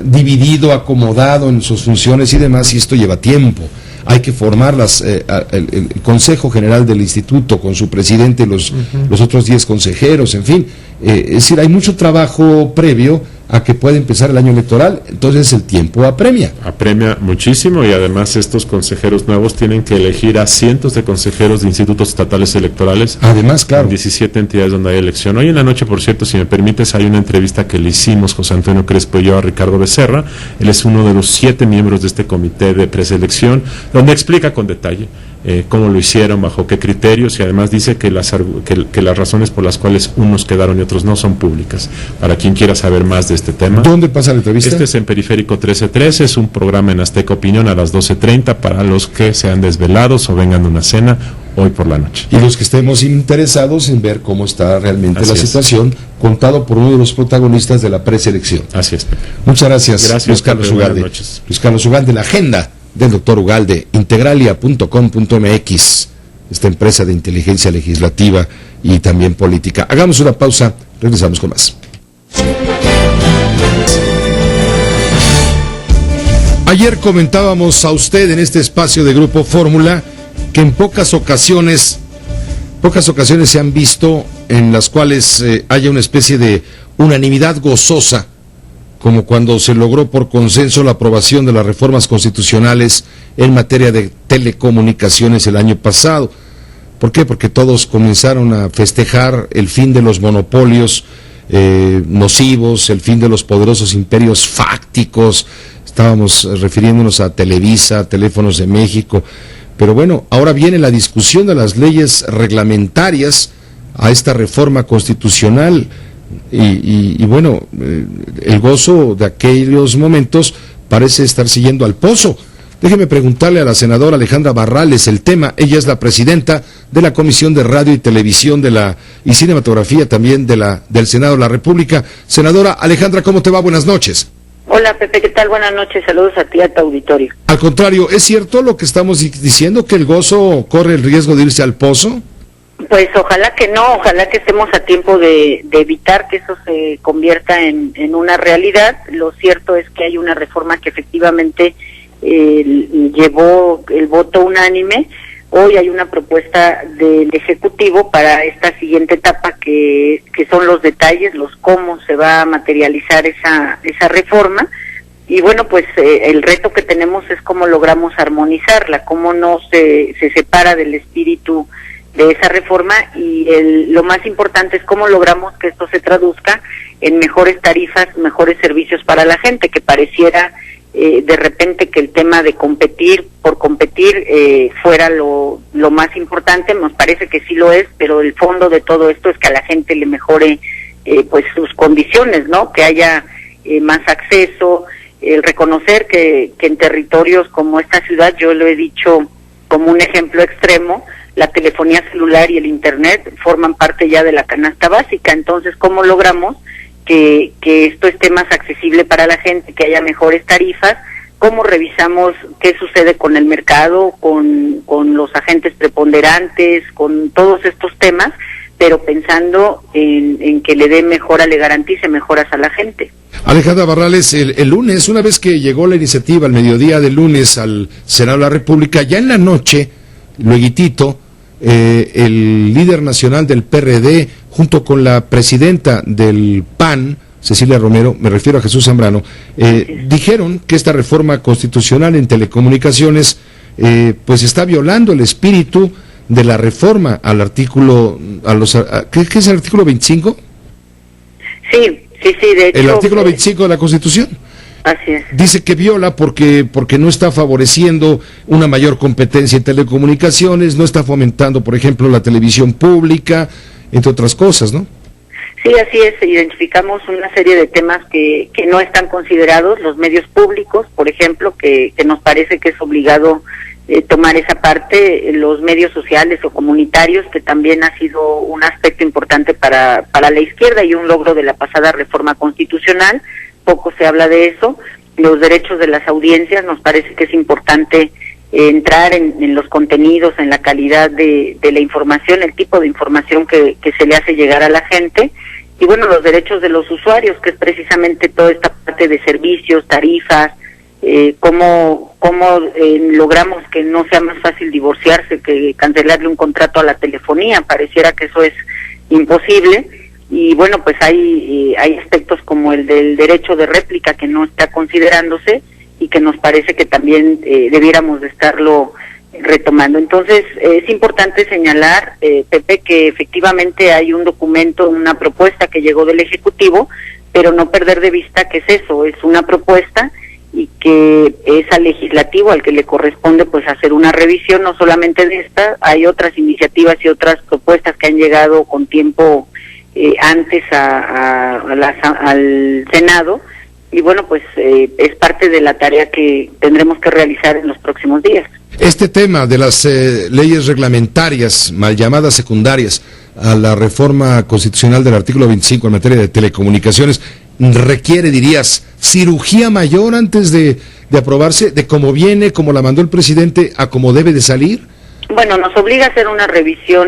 dividido, acomodado en sus funciones y demás, y esto lleva tiempo. Hay que formar el Consejo General del Instituto con su presidente, los otros 10 consejeros, en fin. Es decir, hay mucho trabajo previo a que pueda empezar el año electoral, entonces el tiempo apremia.
Apremia muchísimo, y además estos consejeros nuevos tienen que elegir a cientos de consejeros de institutos estatales electorales.
Además, claro.
En 17 entidades donde hay elección. Hoy en la noche, por cierto, si me permites, hay una entrevista que le hicimos José Antonio Crespo y yo a Ricardo Becerra. Él es uno de los 7 miembros de este comité de preselección, donde explica con detalle cómo lo hicieron, bajo qué criterios, y además dice que las razones por las cuales unos quedaron y otros no son públicas. Para quien quiera saber más de este tema.
¿Dónde pasa la entrevista?
Este es en Periférico 1313, es un programa en Azteca Opinión a las 12:30 para los que sean desvelados o vengan de una cena hoy por la noche.
Y los que estemos interesados en ver cómo está realmente la situación, contado por uno de los protagonistas de la preselección.
Así es, Pepe.
Muchas gracias,
Gracias,
Luis Carlos
Pepe,
Ugalde.
buenas noches.
Luis Carlos Ugalde, la agenda del doctor Ugalde, integralia.com.mx, esta empresa de inteligencia legislativa y también política. Hagamos una pausa, regresamos con más. Ayer comentábamos a usted en este espacio de Grupo Fórmula que en pocas ocasiones se han visto en las cuales haya una especie de unanimidad gozosa, como cuando se logró por consenso la aprobación de las reformas constitucionales en materia de telecomunicaciones el año pasado. ¿Por qué? Porque todos comenzaron a festejar el fin de los monopolios nocivos, el fin de los poderosos imperios fácticos. Estábamos refiriéndonos a Televisa, a Teléfonos de México. Pero bueno, ahora viene la discusión de las leyes reglamentarias a esta reforma constitucional. Y bueno, el gozo de aquellos momentos parece estar siguiendo al pozo. Déjeme preguntarle a la senadora Alejandra Barrales el tema. Ella es la presidenta de la Comisión de Radio y Televisión y Cinematografía también del Senado de la República. Senadora Alejandra, ¿cómo te va? Buenas noches.
Hola Pepe, ¿qué tal? Buenas noches, saludos a ti y a tu auditorio.
Al contrario, ¿es cierto lo que estamos diciendo, que el gozo corre el riesgo de irse al pozo?
Pues ojalá que no, ojalá que estemos a tiempo de evitar que eso se convierta en una realidad. Lo cierto es que hay una reforma que efectivamente llevó el voto unánime. Hoy hay una propuesta del Ejecutivo para esta siguiente etapa que son los detalles, los cómo se va a materializar esa reforma. Y bueno, pues el reto que tenemos es cómo logramos armonizarla, cómo no se separa del espíritu de esa reforma, y lo más importante es cómo logramos que esto se traduzca en mejores tarifas, mejores servicios para la gente, que pareciera de repente que el tema de competir por competir fuera lo más importante. Nos parece que sí lo es, pero el fondo de todo esto es que a la gente le mejore pues sus condiciones, ¿no? Que haya más acceso, el reconocer que en territorios como esta ciudad, yo lo he dicho como un ejemplo extremo, la telefonía celular y el internet forman parte ya de la canasta básica. Entonces, ¿cómo logramos que esto esté más accesible para la gente, que haya mejores tarifas, cómo revisamos qué sucede con el mercado, con los agentes preponderantes, con todos estos temas, pero pensando en que le garantice mejoras a la gente.
Alejandra Barrales, el lunes, una vez que llegó la iniciativa al mediodía del lunes al Senado de la República, ya en la noche, lueguitito, el líder nacional del PRD, junto con la presidenta del PAN, Cecilia Romero, me refiero a Jesús Zambrano, dijeron que esta reforma constitucional en telecomunicaciones pues está violando el espíritu de la reforma al artículo, ¿qué es el artículo 25?
Sí, de hecho.
El artículo 25 de la Constitución.
Así es.
Dice que viola porque no está favoreciendo una mayor competencia en telecomunicaciones, no está fomentando, por ejemplo, la televisión pública, entre otras cosas, ¿no?
Sí, así es. Identificamos una serie de temas que no están considerados, los medios públicos, por ejemplo, que nos parece que es obligado tomar esa parte, los medios sociales o comunitarios, que también ha sido un aspecto importante para la izquierda y un logro de la pasada reforma constitucional. Poco se habla de eso. Los derechos de las audiencias, nos parece que es importante entrar en los contenidos, en la calidad de la información, el tipo de información que se le hace llegar a la gente, y bueno, los derechos de los usuarios, que es precisamente toda esta parte de servicios, tarifas, cómo logramos que no sea más fácil divorciarse que cancelarle un contrato a la telefonía. Pareciera que eso es imposible, y bueno, pues hay aspectos como el del derecho de réplica que no está considerándose y que nos parece que también debiéramos de estarlo retomando. Entonces es importante señalar, Pepe, que efectivamente hay un documento, una propuesta que llegó del Ejecutivo, pero no perder de vista que es eso, es una propuesta, y que es al legislativo al que le corresponde pues hacer una revisión, no solamente de esta, hay otras iniciativas y otras propuestas que han llegado con tiempo antes al Senado, y bueno, pues es parte de la tarea que tendremos que realizar en los próximos días.
Este tema de las leyes reglamentarias, mal llamadas secundarias, a la reforma constitucional del artículo 25 en materia de telecomunicaciones, requiere, dirías, cirugía mayor antes de aprobarse, de cómo viene, como la mandó el presidente, a cómo debe de salir.
Bueno, nos obliga a hacer una revisión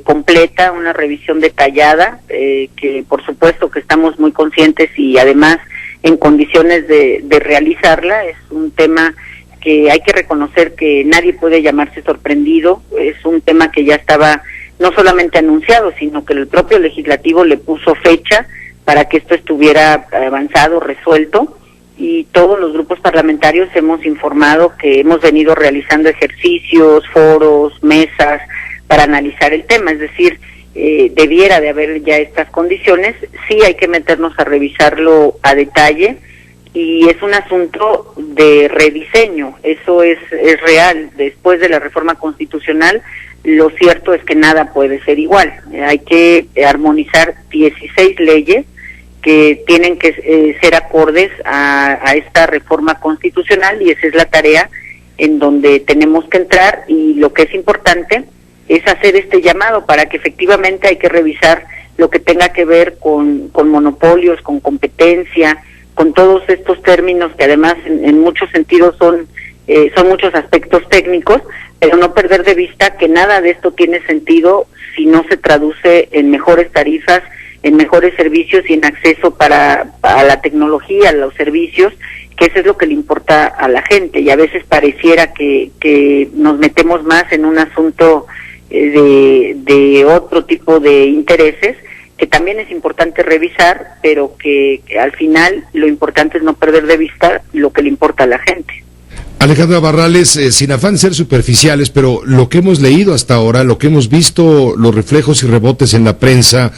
completa, una revisión detallada, que por supuesto que estamos muy conscientes y además en condiciones de realizarla. Es un tema que hay que reconocer que nadie puede llamarse sorprendido, es un tema que ya estaba no solamente anunciado, sino que el propio legislativo le puso fecha para que esto estuviera avanzado, resuelto, y todos los grupos parlamentarios hemos informado que hemos venido realizando ejercicios, foros, mesas para analizar el tema, es decir, debiera de haber ya estas condiciones. Sí hay que meternos a revisarlo a detalle, y es un asunto de rediseño, eso es real. Después de la reforma constitucional, lo cierto es que nada puede ser igual, hay que armonizar 16 leyes que tienen que ser acordes a esta reforma constitucional, y esa es la tarea en donde tenemos que entrar. Y lo que es importante es hacer este llamado para que efectivamente hay que revisar lo que tenga que ver con monopolios, con competencia, con todos estos términos que además en muchos sentidos son muchos aspectos técnicos, pero no perder de vista que nada de esto tiene sentido si no se traduce en mejores tarifas, en mejores servicios y en acceso a la tecnología, a los servicios, que eso es lo que le importa a la gente. Y a veces pareciera que nos metemos más en un asunto de otro tipo de intereses, que también es importante revisar, pero que al final lo importante es no perder de vista lo que le importa a la gente.
Alejandra Barrales, sin afán de ser superficiales, pero lo que hemos leído hasta ahora, lo que hemos visto, los reflejos y rebotes en la prensa,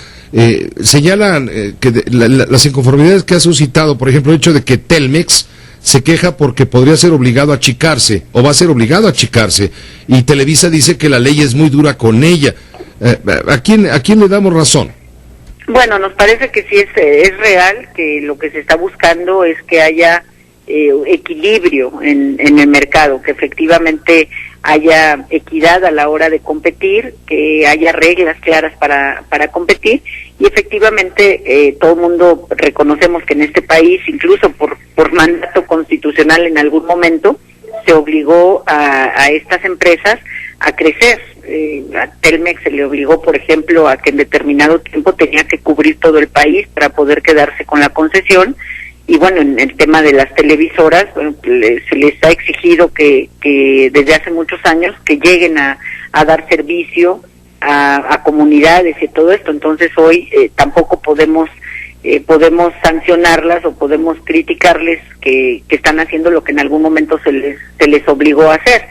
señalan que las inconformidades que ha suscitado, por ejemplo, el hecho de que Telmex se queja porque podría ser obligado a achicarse, o va a ser obligado a achicarse, y Televisa dice que la ley es muy dura con ella. ¿A quién le damos razón?
Bueno, nos parece que sí es real, que lo que se está buscando es que haya equilibrio en el mercado, que efectivamente haya equidad a la hora de competir, que haya reglas claras para competir, y efectivamente todo el mundo reconocemos que en este país, incluso por mandato constitucional, constitucional en algún momento se obligó a estas empresas a crecer. A Telmex se le obligó, por ejemplo, a que en determinado tiempo tenía que cubrir todo el país para poder quedarse con la concesión. Y bueno, en el tema de las televisoras, bueno, se les ha exigido que desde hace muchos años que lleguen a dar servicio a comunidades y todo esto. Entonces hoy tampoco podemos sancionarlas o podemos criticarles que están haciendo lo que en algún momento se les obligó a hacer.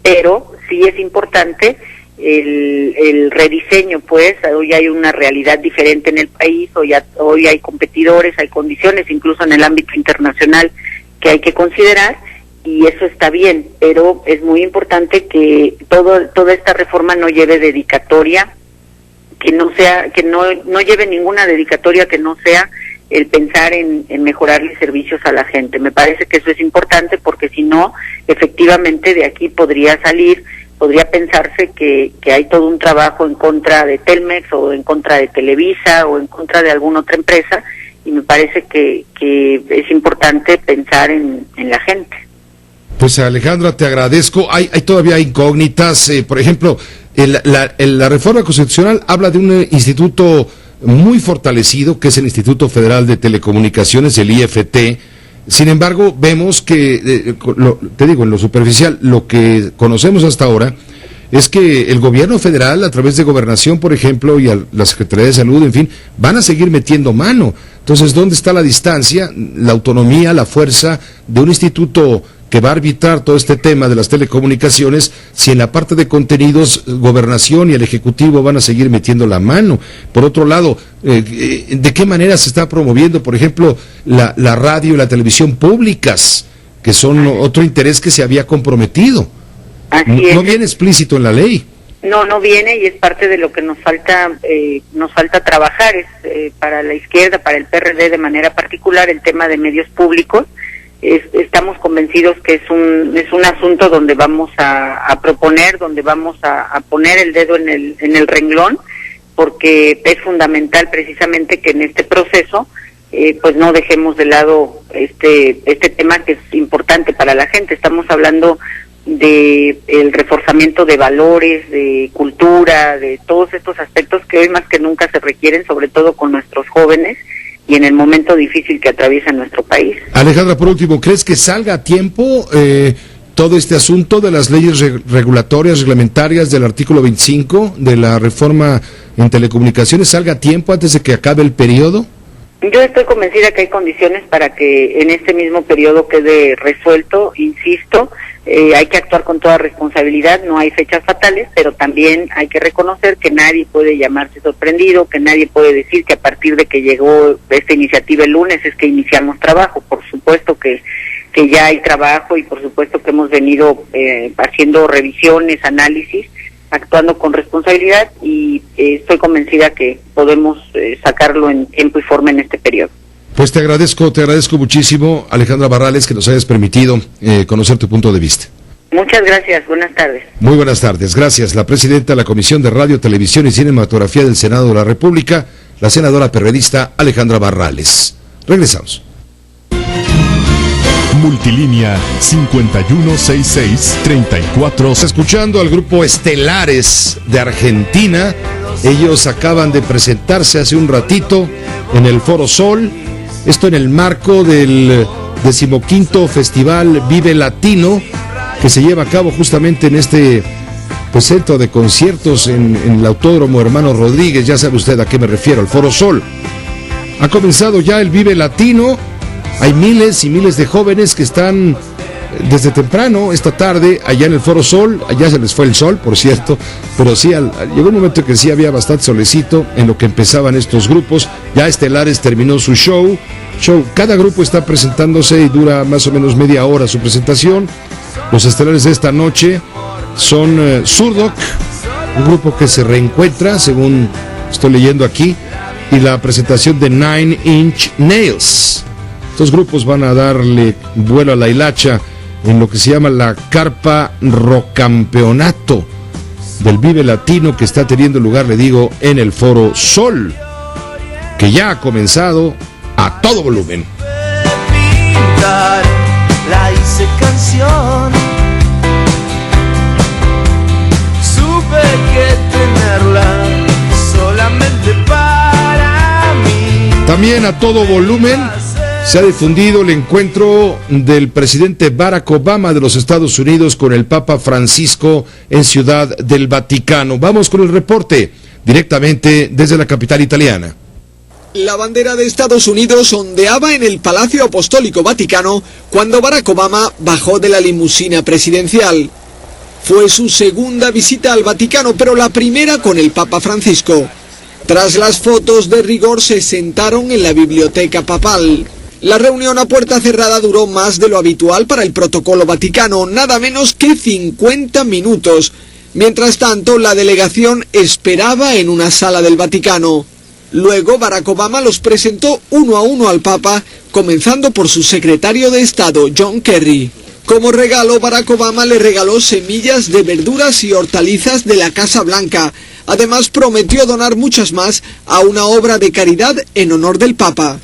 Pero sí es importante el rediseño, pues hoy hay una realidad diferente en el país, hoy hay competidores, hay condiciones incluso en el ámbito internacional que hay que considerar, y eso está bien, pero es muy importante que toda esta reforma no lleve dedicatoria, que no lleve ninguna dedicatoria que no sea el pensar en mejorarle servicios a la gente. Me parece que eso es importante, porque si no, efectivamente de aquí podría pensarse que hay todo un trabajo en contra de Telmex o en contra de Televisa o en contra de alguna otra empresa, y me parece que es importante pensar en la gente.
Pues Alejandra, te agradezco. Hay todavía incógnitas, por ejemplo, la reforma constitucional habla de un instituto muy fortalecido, que es el Instituto Federal de Telecomunicaciones, el IFT. Sin embargo, vemos que, te digo, en lo superficial, lo que conocemos hasta ahora es que el gobierno federal, a través de Gobernación, por ejemplo, y a la Secretaría de Salud, en fin, van a seguir metiendo mano. Entonces, ¿dónde está la distancia, la autonomía, la fuerza de un instituto que va a arbitrar todo este tema de las telecomunicaciones, si en la parte de contenidos, Gobernación y el Ejecutivo van a seguir metiendo la mano? Por otro lado, ¿de qué manera se está promoviendo, por ejemplo, la radio y la televisión públicas, que son otro interés que se había comprometido? No viene explícito en la ley.
No viene, y es parte de lo que nos falta trabajar. Es para la izquierda, para el PRD de manera particular, el tema de medios públicos. Estamos convencidos que es un asunto donde vamos a proponer, donde vamos a poner el dedo en el renglón, porque es fundamental precisamente que en este proceso pues no dejemos de lado este tema que es importante para la gente. Estamos hablando de el reforzamiento de valores, de cultura, de todos estos aspectos que hoy más que nunca se requieren, sobre todo con nuestros jóvenes y en el momento difícil que atraviesa nuestro país.
Alejandra, por último, ¿crees que salga a tiempo todo este asunto de las leyes regulatorias, reglamentarias del artículo 25 de la reforma en telecomunicaciones, salga a tiempo antes de que acabe el periodo?
Yo estoy convencida que hay condiciones para que en este mismo periodo quede resuelto. Insisto, hay que actuar con toda responsabilidad, no hay fechas fatales, pero también hay que reconocer que nadie puede llamarse sorprendido, que nadie puede decir que a partir de que llegó esta iniciativa el lunes es que iniciamos trabajo. Por supuesto que ya hay trabajo, y por supuesto que hemos venido haciendo revisiones, análisis, actuando con responsabilidad, y estoy convencida que podemos sacarlo en tiempo y forma en este periodo.
Pues te agradezco muchísimo, Alejandra Barrales, que nos hayas permitido conocer tu punto de vista.
Muchas gracias, buenas tardes.
Muy buenas tardes, gracias. La presidenta de la Comisión de Radio, Televisión y Cinematografía del Senado de la República, la senadora perredista Alejandra Barrales. Regresamos.
Multilínea 5166-34.
Escuchando al grupo Estelares de Argentina. Ellos acaban de presentarse hace un ratito en el Foro Sol. Esto en el marco del 15º Festival Vive Latino, que se lleva a cabo justamente en este centro de conciertos en el Autódromo Hermano Rodríguez. Ya sabe usted a qué me refiero, el Foro Sol. Ha comenzado ya el Vive Latino. Hay miles y miles de jóvenes que están desde temprano esta tarde allá en el Foro Sol. Allá se les fue el sol, por cierto, pero sí, llegó un momento que sí había bastante solecito en lo que empezaban estos grupos. Ya Estelares terminó su show. Cada grupo está presentándose y dura más o menos media hora su presentación. Los estelares de esta noche son Zurdok, un grupo que se reencuentra, según estoy leyendo aquí, y la presentación de Nine Inch Nails. Estos grupos van a darle vuelo a la hilacha en lo que se llama la Carpa Rockcampeonato del Vive Latino, que está teniendo lugar, le digo, en el Foro Sol, que ya ha comenzado a todo volumen.
La hace canción. Supe que tenerla solamente para mí.
También a todo volumen se ha difundido el encuentro del presidente Barack Obama de los Estados Unidos con el Papa Francisco en Ciudad del Vaticano. Vamos con el reporte directamente desde la capital italiana.
La bandera de Estados Unidos ondeaba en el Palacio Apostólico Vaticano cuando Barack Obama bajó de la limusina presidencial. Fue su segunda visita al Vaticano, pero la primera con el Papa Francisco. Tras las fotos de rigor se sentaron en la biblioteca papal. La reunión a puerta cerrada duró más de lo habitual para el protocolo vaticano, nada menos que 50 minutos. Mientras tanto, la delegación esperaba en una sala del Vaticano. Luego, Barack Obama los presentó uno a uno al Papa, comenzando por su secretario de Estado, John Kerry. Como regalo, Barack Obama le regaló semillas de verduras y hortalizas de la Casa Blanca. Además, prometió donar muchas más a una obra de caridad en honor del Papa.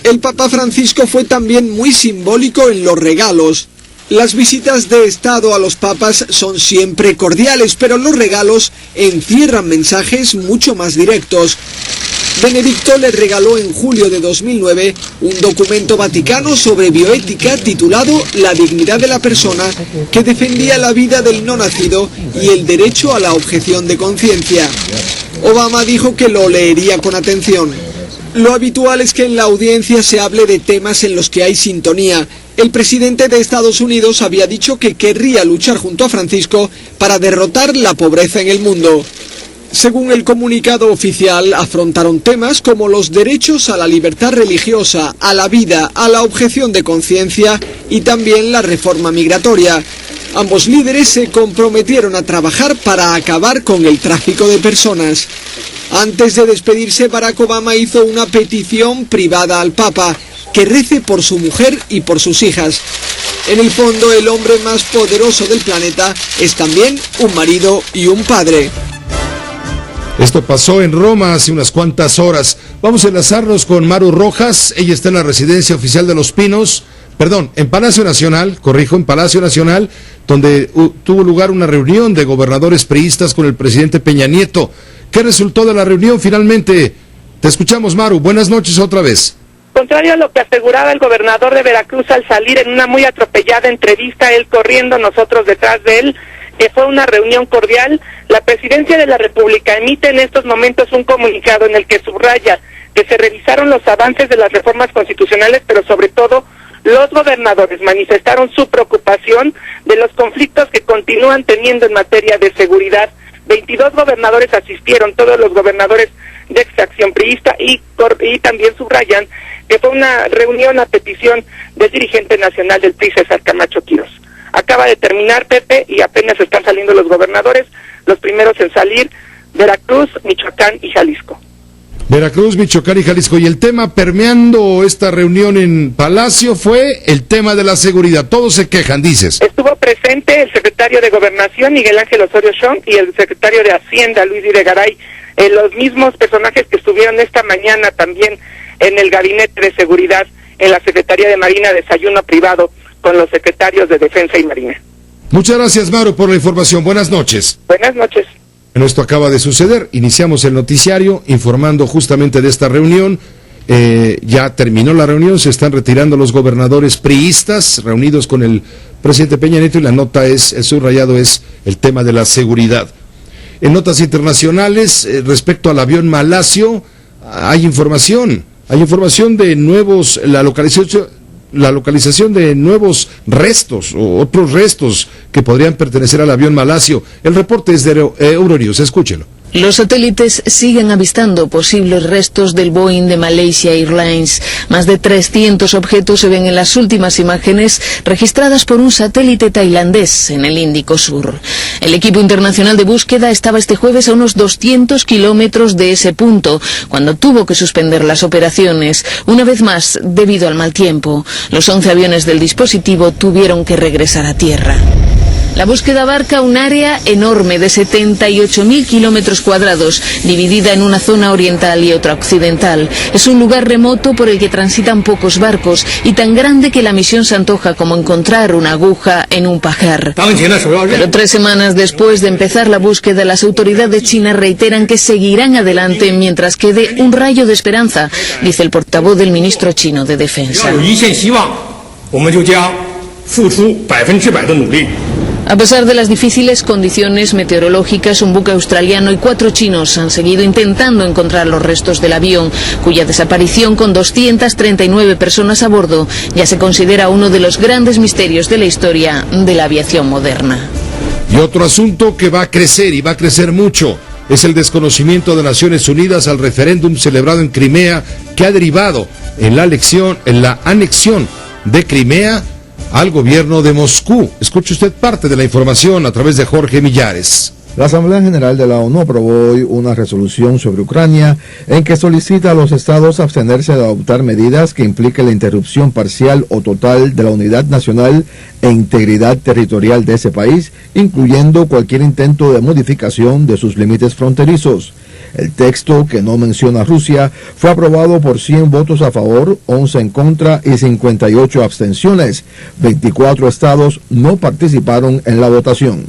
El Papa Francisco fue también muy simbólico en los regalos. Las visitas de Estado a los papas son siempre cordiales, pero los regalos encierran mensajes mucho más directos. Benedicto le regaló en julio de 2009 un documento vaticano sobre bioética titulado La dignidad de la persona, que defendía la vida del no nacido y el derecho a la objeción de conciencia. Obama dijo que lo leería con atención. Lo habitual es que en la audiencia se hable de temas en los que hay sintonía. El presidente de Estados Unidos había dicho que querría luchar junto a Francisco para derrotar la pobreza en el mundo. Según el comunicado oficial, afrontaron temas como los derechos a la libertad religiosa, a la vida, a la objeción de conciencia y también la reforma migratoria. Ambos líderes se comprometieron a trabajar para acabar con el tráfico de personas. Antes de despedirse, Barack Obama hizo una petición privada al Papa, que rece por su mujer y por sus hijas. En el fondo, el hombre más poderoso del planeta es también un marido y un padre.
Esto pasó en Roma hace unas cuantas horas. Vamos a enlazarnos con Maru Rojas. Ella está en la residencia oficial de Los Pinos. En Palacio Nacional, en Palacio Nacional, donde tuvo lugar una reunión de gobernadores priistas con el presidente Peña Nieto. ¿Qué resultó de la reunión finalmente? Te escuchamos, Maru. Buenas noches otra vez.
Contrario a lo que aseguraba el gobernador de Veracruz al salir en una muy atropellada entrevista, él corriendo, nosotros detrás de él, que fue una reunión cordial, la Presidencia de la República emite en estos momentos un comunicado en el que subraya que se revisaron los avances de las reformas constitucionales, pero sobre todo los gobernadores manifestaron su preocupación de los conflictos que continúan teniendo en materia de seguridad. 22 gobernadores asistieron, todos los gobernadores de extracción priista, y también subrayan que fue una reunión a petición del dirigente nacional del PRI, César Camacho Quirós. Acaba de terminar, Pepe, y apenas están saliendo los gobernadores, los primeros en salir, Veracruz, Michoacán y Jalisco.
Veracruz, Michoacán y Jalisco. Y el tema permeando esta reunión en Palacio fue el tema de la seguridad. Todos se quejan, dices.
Estuvo presente el secretario de Gobernación, Miguel Ángel Osorio Chong, y el secretario de Hacienda, Luis Videgaray, los mismos personajes que estuvieron esta mañana también en el Gabinete de Seguridad, en la Secretaría de Marina, desayuno privado con los secretarios de Defensa y Marina.
Muchas gracias, Maru, por la información. Buenas noches.
Buenas noches.
Bueno, esto acaba de suceder. Iniciamos el noticiario informando justamente de esta reunión. Ya terminó la reunión, se están retirando los gobernadores priistas reunidos con el presidente Peña Nieto, y la nota el subrayado es el tema de la seguridad. En notas internacionales, respecto al avión malasio, hay información de nuevos, la localización de nuevos restos o otros restos que podrían pertenecer al avión malasio. El reporte es de Euronews, escúchelo.
Los satélites siguen avistando posibles restos del Boeing de Malaysia Airlines. Más de 300 objetos se ven en las últimas imágenes registradas por un satélite tailandés en el Índico Sur. El equipo internacional de búsqueda estaba este jueves a unos 200 kilómetros de ese punto, cuando tuvo que suspender las operaciones, una vez más debido al mal tiempo. Los 11 aviones del dispositivo tuvieron que regresar a tierra. La búsqueda abarca un área enorme de 78.000 kilómetros cuadrados, dividida en una zona oriental y otra occidental. Es un lugar remoto por el que transitan pocos barcos y tan grande que la misión se antoja como encontrar una aguja en un pajar. Pero 3 semanas después de empezar la búsqueda, las autoridades chinas reiteran que seguirán adelante mientras quede un rayo de esperanza, dice el portavoz del ministro chino de Defensa. A pesar de las difíciles condiciones meteorológicas, un buque australiano y 4 chinos han seguido intentando encontrar los restos del avión, cuya desaparición con 239 personas a bordo ya se considera uno de los grandes misterios de la historia de la aviación moderna.
Y otro asunto que va a crecer y va a crecer mucho es el desconocimiento de Naciones Unidas al referéndum celebrado en Crimea, que ha derivado en la anexión de Crimea al gobierno de Moscú. Escuche usted parte de la información a través de Jorge Millares.
La Asamblea General de la ONU aprobó hoy una resolución sobre Ucrania en que solicita a los estados abstenerse de adoptar medidas que impliquen la interrupción parcial o total de la unidad nacional e integridad territorial de ese país, incluyendo cualquier intento de modificación de sus límites fronterizos. El texto, que no menciona a Rusia, fue aprobado por 100 votos a favor, 11 en contra y 58 abstenciones. 24 estados no participaron en la votación.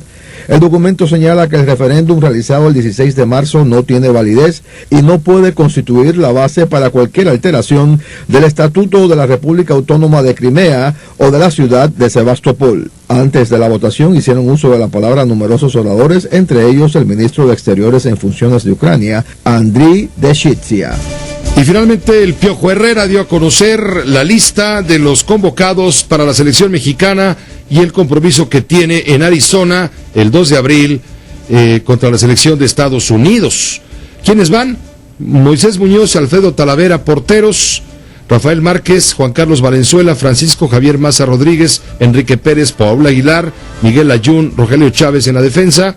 El documento señala que el referéndum realizado el 16 de marzo no tiene validez y no puede constituir la base para cualquier alteración del Estatuto de la República Autónoma de Crimea o de la ciudad de Sebastopol. Antes de la votación hicieron uso de la palabra numerosos oradores, entre ellos el ministro de Exteriores en funciones de Ucrania, Andriy Deshitsia.
Y finalmente el Piojo Herrera dio a conocer la lista de los convocados para la selección mexicana y el compromiso que tiene en Arizona el 2 de abril contra la selección de Estados Unidos. ¿Quiénes van? Moisés Muñoz, Alfredo Talavera, porteros; Rafael Márquez, Juan Carlos Valenzuela, Francisco Javier Maza Rodríguez, Enrique Pérez, Paola Aguilar, Miguel Ayun, Rogelio Chávez en la defensa;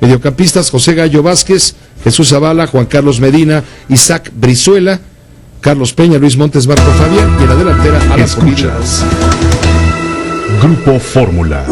mediocampistas José Gallo Vázquez, Jesús Zavala, Juan Carlos Medina, Isaac Brizuela, Carlos Peña, Luis Montes, Marco Fabián, y en la delantera a la
Escuchas Grupo Fórmula.